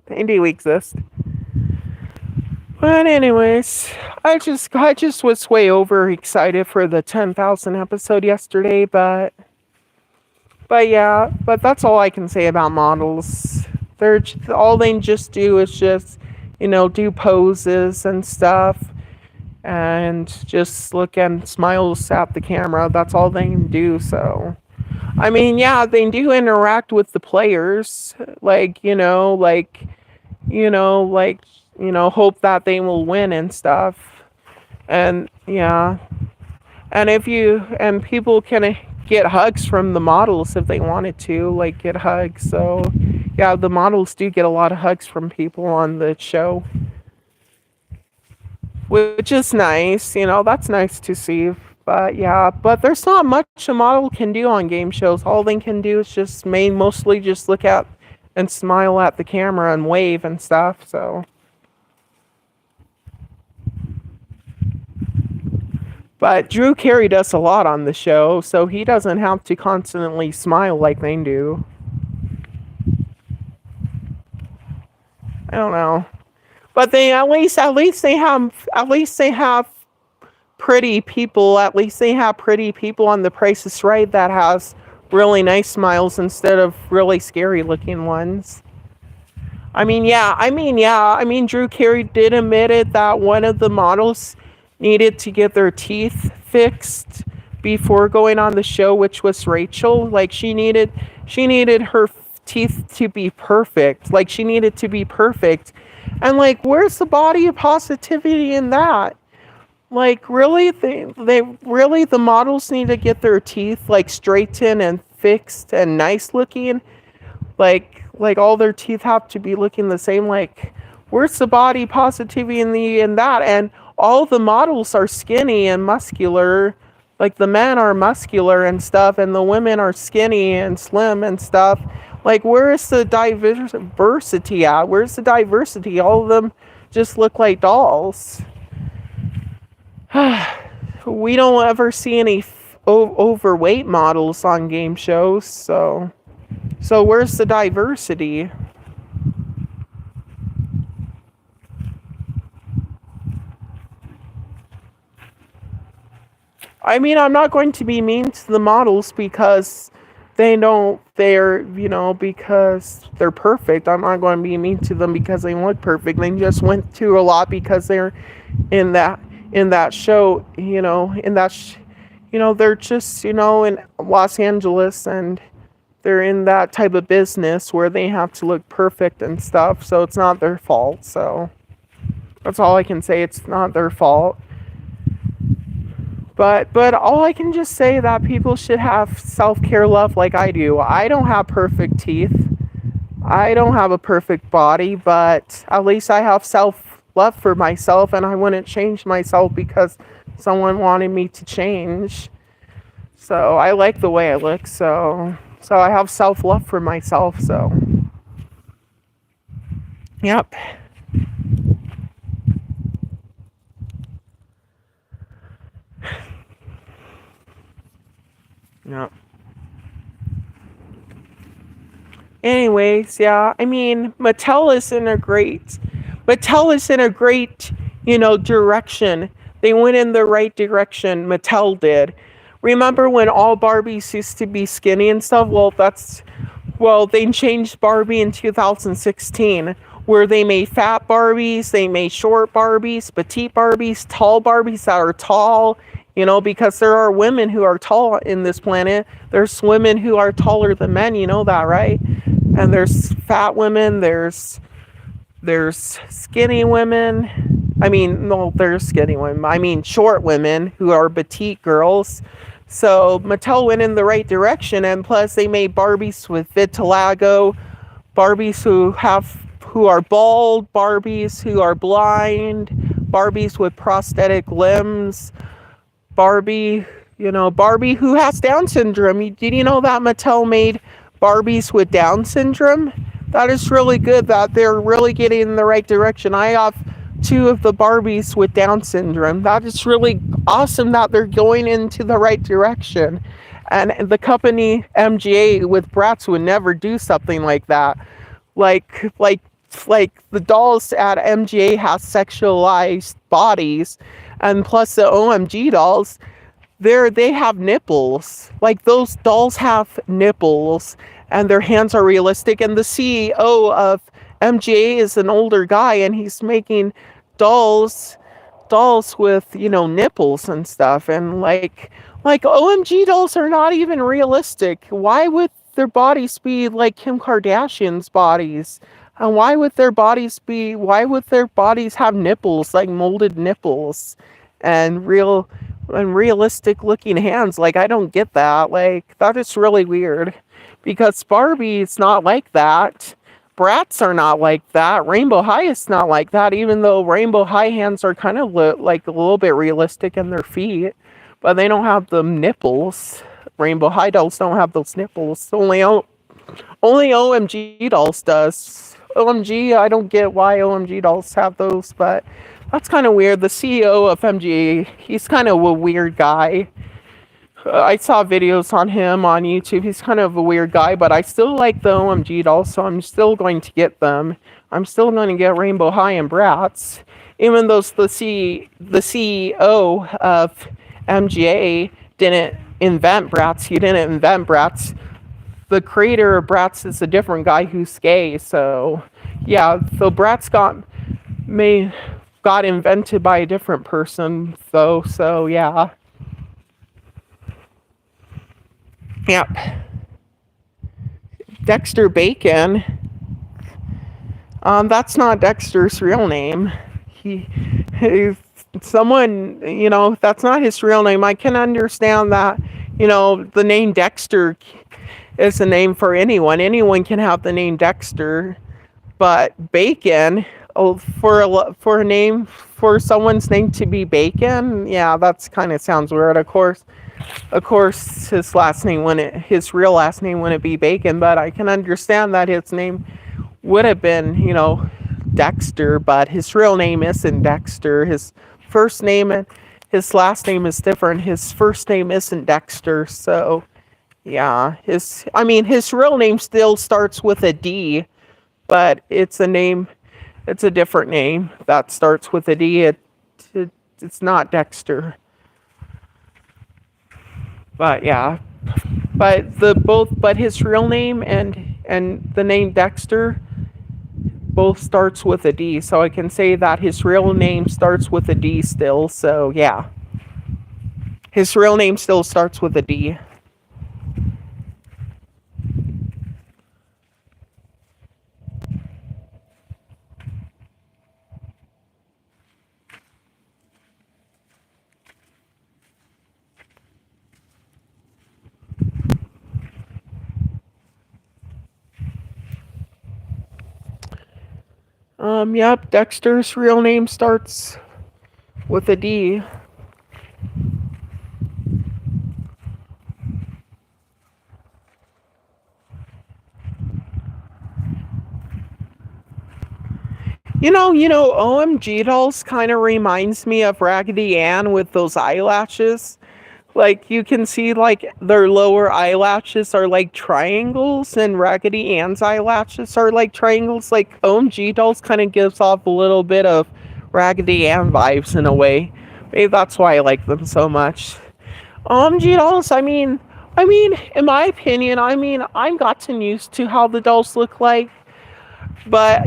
They do exist. But anyways, I just was way overexcited for the 10,000 episode yesterday, but yeah, but that's all I can say about models. All they just do is just, do poses and stuff, and just look and smiles at the camera. That's all they can do. So, I mean, yeah, they do interact with the players, like, like, hope that they will win and stuff. And yeah, and people can get hugs from the models if they wanted to, like get hugs. So yeah, the models do get a lot of hugs from people on the show, which is nice. That's nice to see. But yeah, but there's not much a model can do on game shows. All they can do is just mostly just look at and smile at the camera and wave and stuff. So, but Drew Carey does a lot on the show, so he doesn't have to constantly smile like they do. I don't know, but they at least they have pretty people. At least they have pretty people on The Price is Right that has really nice smiles instead of really scary looking ones. Drew Carey did admit it that one of the models needed to get their teeth fixed before going on the show, which was Rachel. Like she needed her teeth to be perfect. Like she needed to be perfect. And like where's the body positivity in that? Like really they really the models need to get their teeth like straightened and fixed and nice looking, like all their teeth have to be looking the same. Like where's the body positivity in that? And all the models are skinny and muscular. Like the men are muscular and stuff and the women are skinny and slim and stuff. Like where is the diversity at? Where's the diversity? All of them just look like dolls. We don't ever see any overweight models on game shows, so where's the diversity? I'm not going to be mean to the models because because they're perfect. I'm not going to be mean to them because they look perfect. They just went through a lot because they're in that show, they're just, in Los Angeles and they're in that type of business where they have to look perfect and stuff, so it's not their fault. So that's all I can say. It's not their fault. But all I can just say that people should have self-care love like I do. I don't have perfect teeth. I don't have a perfect body, but at least I have self love for myself and I wouldn't change myself because someone wanted me to change. So I like the way I look, so I have self love for myself, so yep. Yep. Anyways, yeah, Mattel is in a great, direction. They went in the right direction. Mattel did. Remember when all Barbies used to be skinny and stuff? Well, they changed Barbie in 2016, where they made fat Barbies, they made short Barbies, petite Barbies, tall Barbies that are tall, because there are women who are tall in this planet. There's women who are taller than men, you know that, right? And there's fat women, there's skinny women. No, there's skinny women. Short women who are petite girls. So Mattel went in the right direction, and plus they made Barbies with vitiligo, Barbies who are bald, Barbies who are blind, Barbies with prosthetic limbs, Barbie who has Down syndrome. Did you know that Mattel made Barbies with Down syndrome? That is really good that they're really getting in the right direction. I have two of the Barbies with Down syndrome. That is really awesome that they're going into the right direction. And the company MGA with Bratz would never do something like that. Like the dolls at MGA have sexualized bodies, and plus the OMG dolls, they have nipples. Like those dolls have nipples, and their hands are realistic. And the CEO of MGA is an older guy, and he's making dolls with nipples and stuff. And like OMG dolls are not even realistic. Why would their bodies be like Kim Kardashian's bodies? And why would their bodies have nipples, like molded nipples and realistic looking hands? Like, I don't get that. Like, that is really weird. Because Barbie's not like that. Bratz are not like that. Rainbow High is not like that, even though Rainbow High hands are kind of like a little bit realistic in their feet, but they don't have the nipples. Rainbow High dolls don't have those nipples. Only OMG dolls does. OMG, I don't get why OMG dolls have those, but that's kind of weird. The CEO of MG, he's kind of a weird guy. I saw videos on him on YouTube. He's kind of a weird guy, but I still like the OMG dolls, so I'm still going to get them. I'm still going to get Rainbow High and Bratz, even though the CEO of MGA didn't invent Bratz. He didn't invent Bratz. The creator of Bratz is a different guy who's gay. So yeah, so Bratz got invented by a different person though. So yeah. Yep. Dexter Bacon. That's not Dexter's real name. Someone, that's not his real name. I can understand that, the name Dexter is a name for anyone. Anyone can have the name Dexter, but Bacon, for a name, for someone's name to be Bacon, yeah, that's kind of sounds weird. Of course, his real last name wouldn't be Bacon, but I can understand that his name would have been, Dexter, but his real name isn't Dexter. His first name and his last name is different. His first name isn't Dexter, so yeah. His real name still starts with a D, but it's a different name that starts with a D. It's not Dexter. But yeah, but his real name and the name Dexter both starts with a D, so I can say that his real name starts with a D still. So yeah, his real name still starts with a D. Yep, Dexter's real name starts with a D. OMG dolls kind of reminds me of Raggedy Ann with those eyelashes. Like, you can see, like, their lower eyelashes are like triangles, and Raggedy Ann's eyelashes are like triangles. Like, OMG dolls kind of gives off a little bit of Raggedy Ann vibes in a way. Maybe that's why I like them so much. OMG dolls, in my opinion, I've gotten used to how the dolls look like, but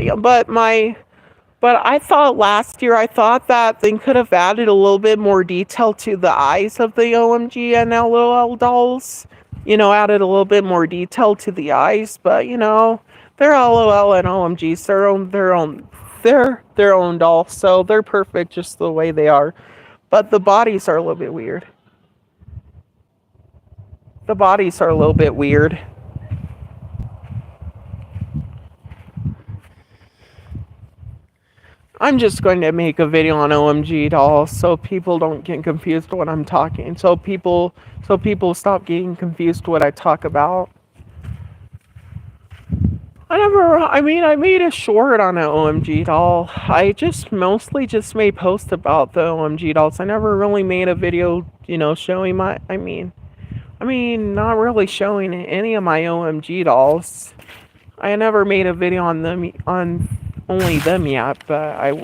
I thought last year, I thought that they could have added a little bit more detail to the eyes of the OMG and LOL dolls. Added a little bit more detail to the eyes, but they're LOL and OMGs. They're their own dolls, so they're perfect just the way they are. But the bodies are a little bit weird. The bodies are a little bit weird. I'm just going to make a video on OMG dolls so people don't get confused when I'm talking. So people stop getting confused what I talk about. I made a short on an OMG doll. I just mostly just made posts about the OMG dolls. I never really made a video, showing not really showing any of my OMG dolls. I never made a video on them, on only them yet, but I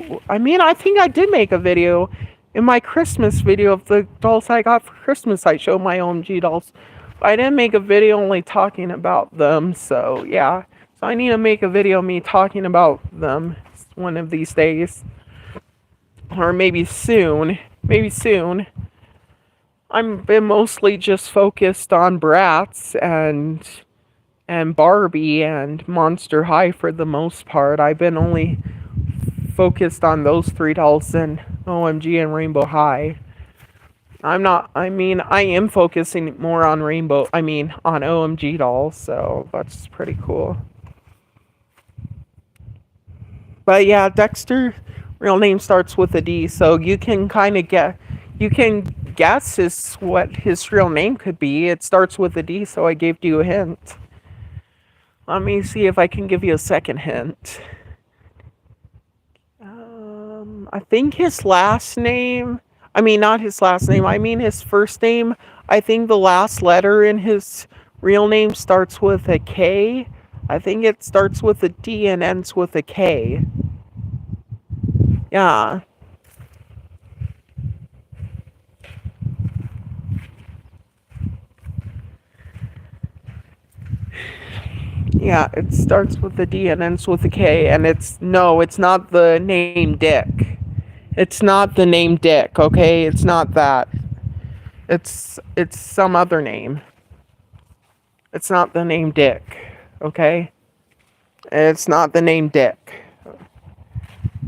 think I did make a video in my Christmas video of the dolls I got for Christmas. I showed my OMG dolls. I didn't make a video only talking about them, so yeah. So I need to make a video of me talking about them one of these days. Or maybe soon. Maybe soon. I've been mostly just focused on Bratz and Barbie and Monster High for the most part. I've been only focused on those three dolls and OMG and Rainbow High. I am focusing more on on OMG dolls, so that's pretty cool. But yeah, Dexter, real name starts with a D, so you can guess what his real name could be. It starts with a D, so I gave you a hint. Let me see if I can give you a second hint. I think his last name, not his last name, his first name. I think the last letter in his real name starts with a K. I think it starts with a D and ends with a K. Yeah. Yeah, it starts with a D and ends with a K, and it's not the name Dick. It's not the name Dick, okay? It's not that. It's some other name. It's not the name Dick, okay? It's not the name Dick.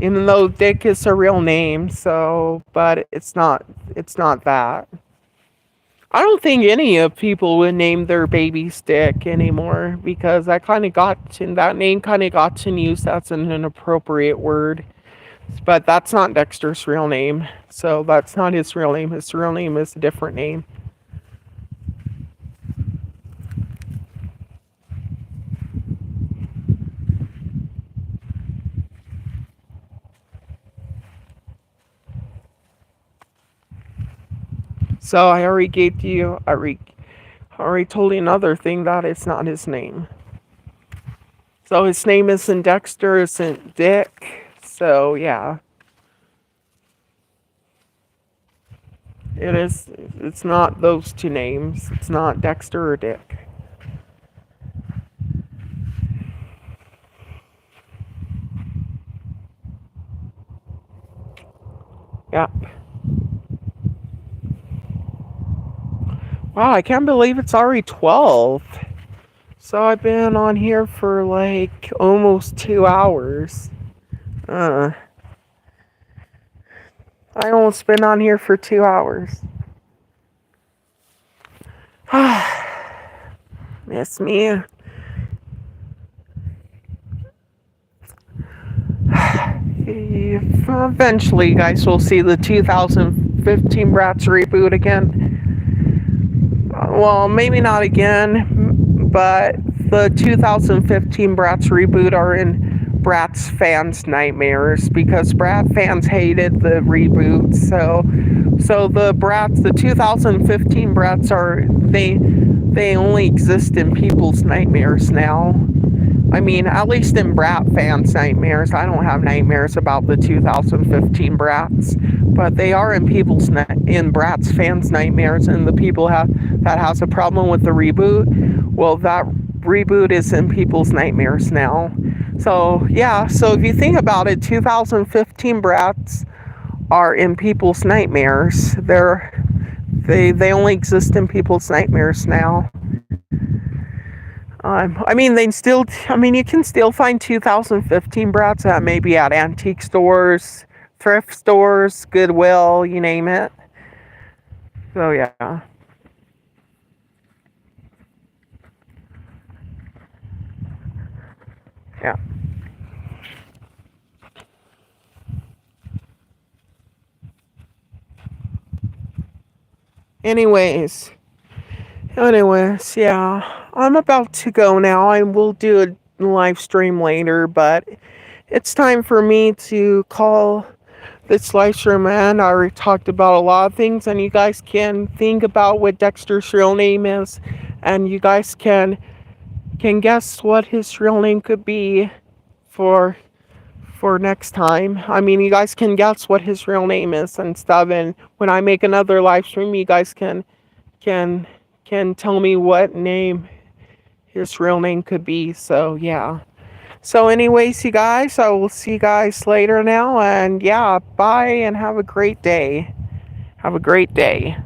Even though Dick is a real name, but it's not that. I don't think any of people would name their babies Dick anymore because that name kind of got used as an inappropriate word. But that's not Dexter's real name, so that's not his real name. His real name is a different name. So I already told you another thing that it's not his name. So his name isn't Dexter, isn't Dick. So yeah. It's not those two names. It's not Dexter or Dick. Yeah. Wow, I can't believe it's already 12. So I've been on here for like almost 2 hours. I almost been on here for 2 hours. Miss me. Eventually, you guys will see the 2015 Bratz reboot again. Well, maybe not again, but the 2015 Bratz reboot are in Bratz fans' nightmares because Bratz fans hated the reboot. So the 2015 Bratz they only exist in people's nightmares now. At least in Brat fans' nightmares. I don't have nightmares about the 2015 Bratz, but they are in in Bratz fans' nightmares, and the people that has a problem with the reboot. Well, that reboot is in people's nightmares now. So yeah. So if you think about it, 2015 Bratz are in people's nightmares. They only exist in people's nightmares now. You can still find 2015 Bratz at maybe at antique stores, thrift stores, Goodwill, you name it. So yeah. Yeah. Anyways, yeah. I'm about to go now. I will do a live stream later, but it's time for me to call this live stream, and I already talked about a lot of things, and you guys can think about what Dexter's real name is, and you guys can guess what his real name could be for next time. You guys can guess what his real name is and stuff, and when I make another live stream, you guys can tell me what name his real name could be. So yeah. So anyways, you guys, I will see you guys later now, and yeah, bye and have a great day. Have a great day.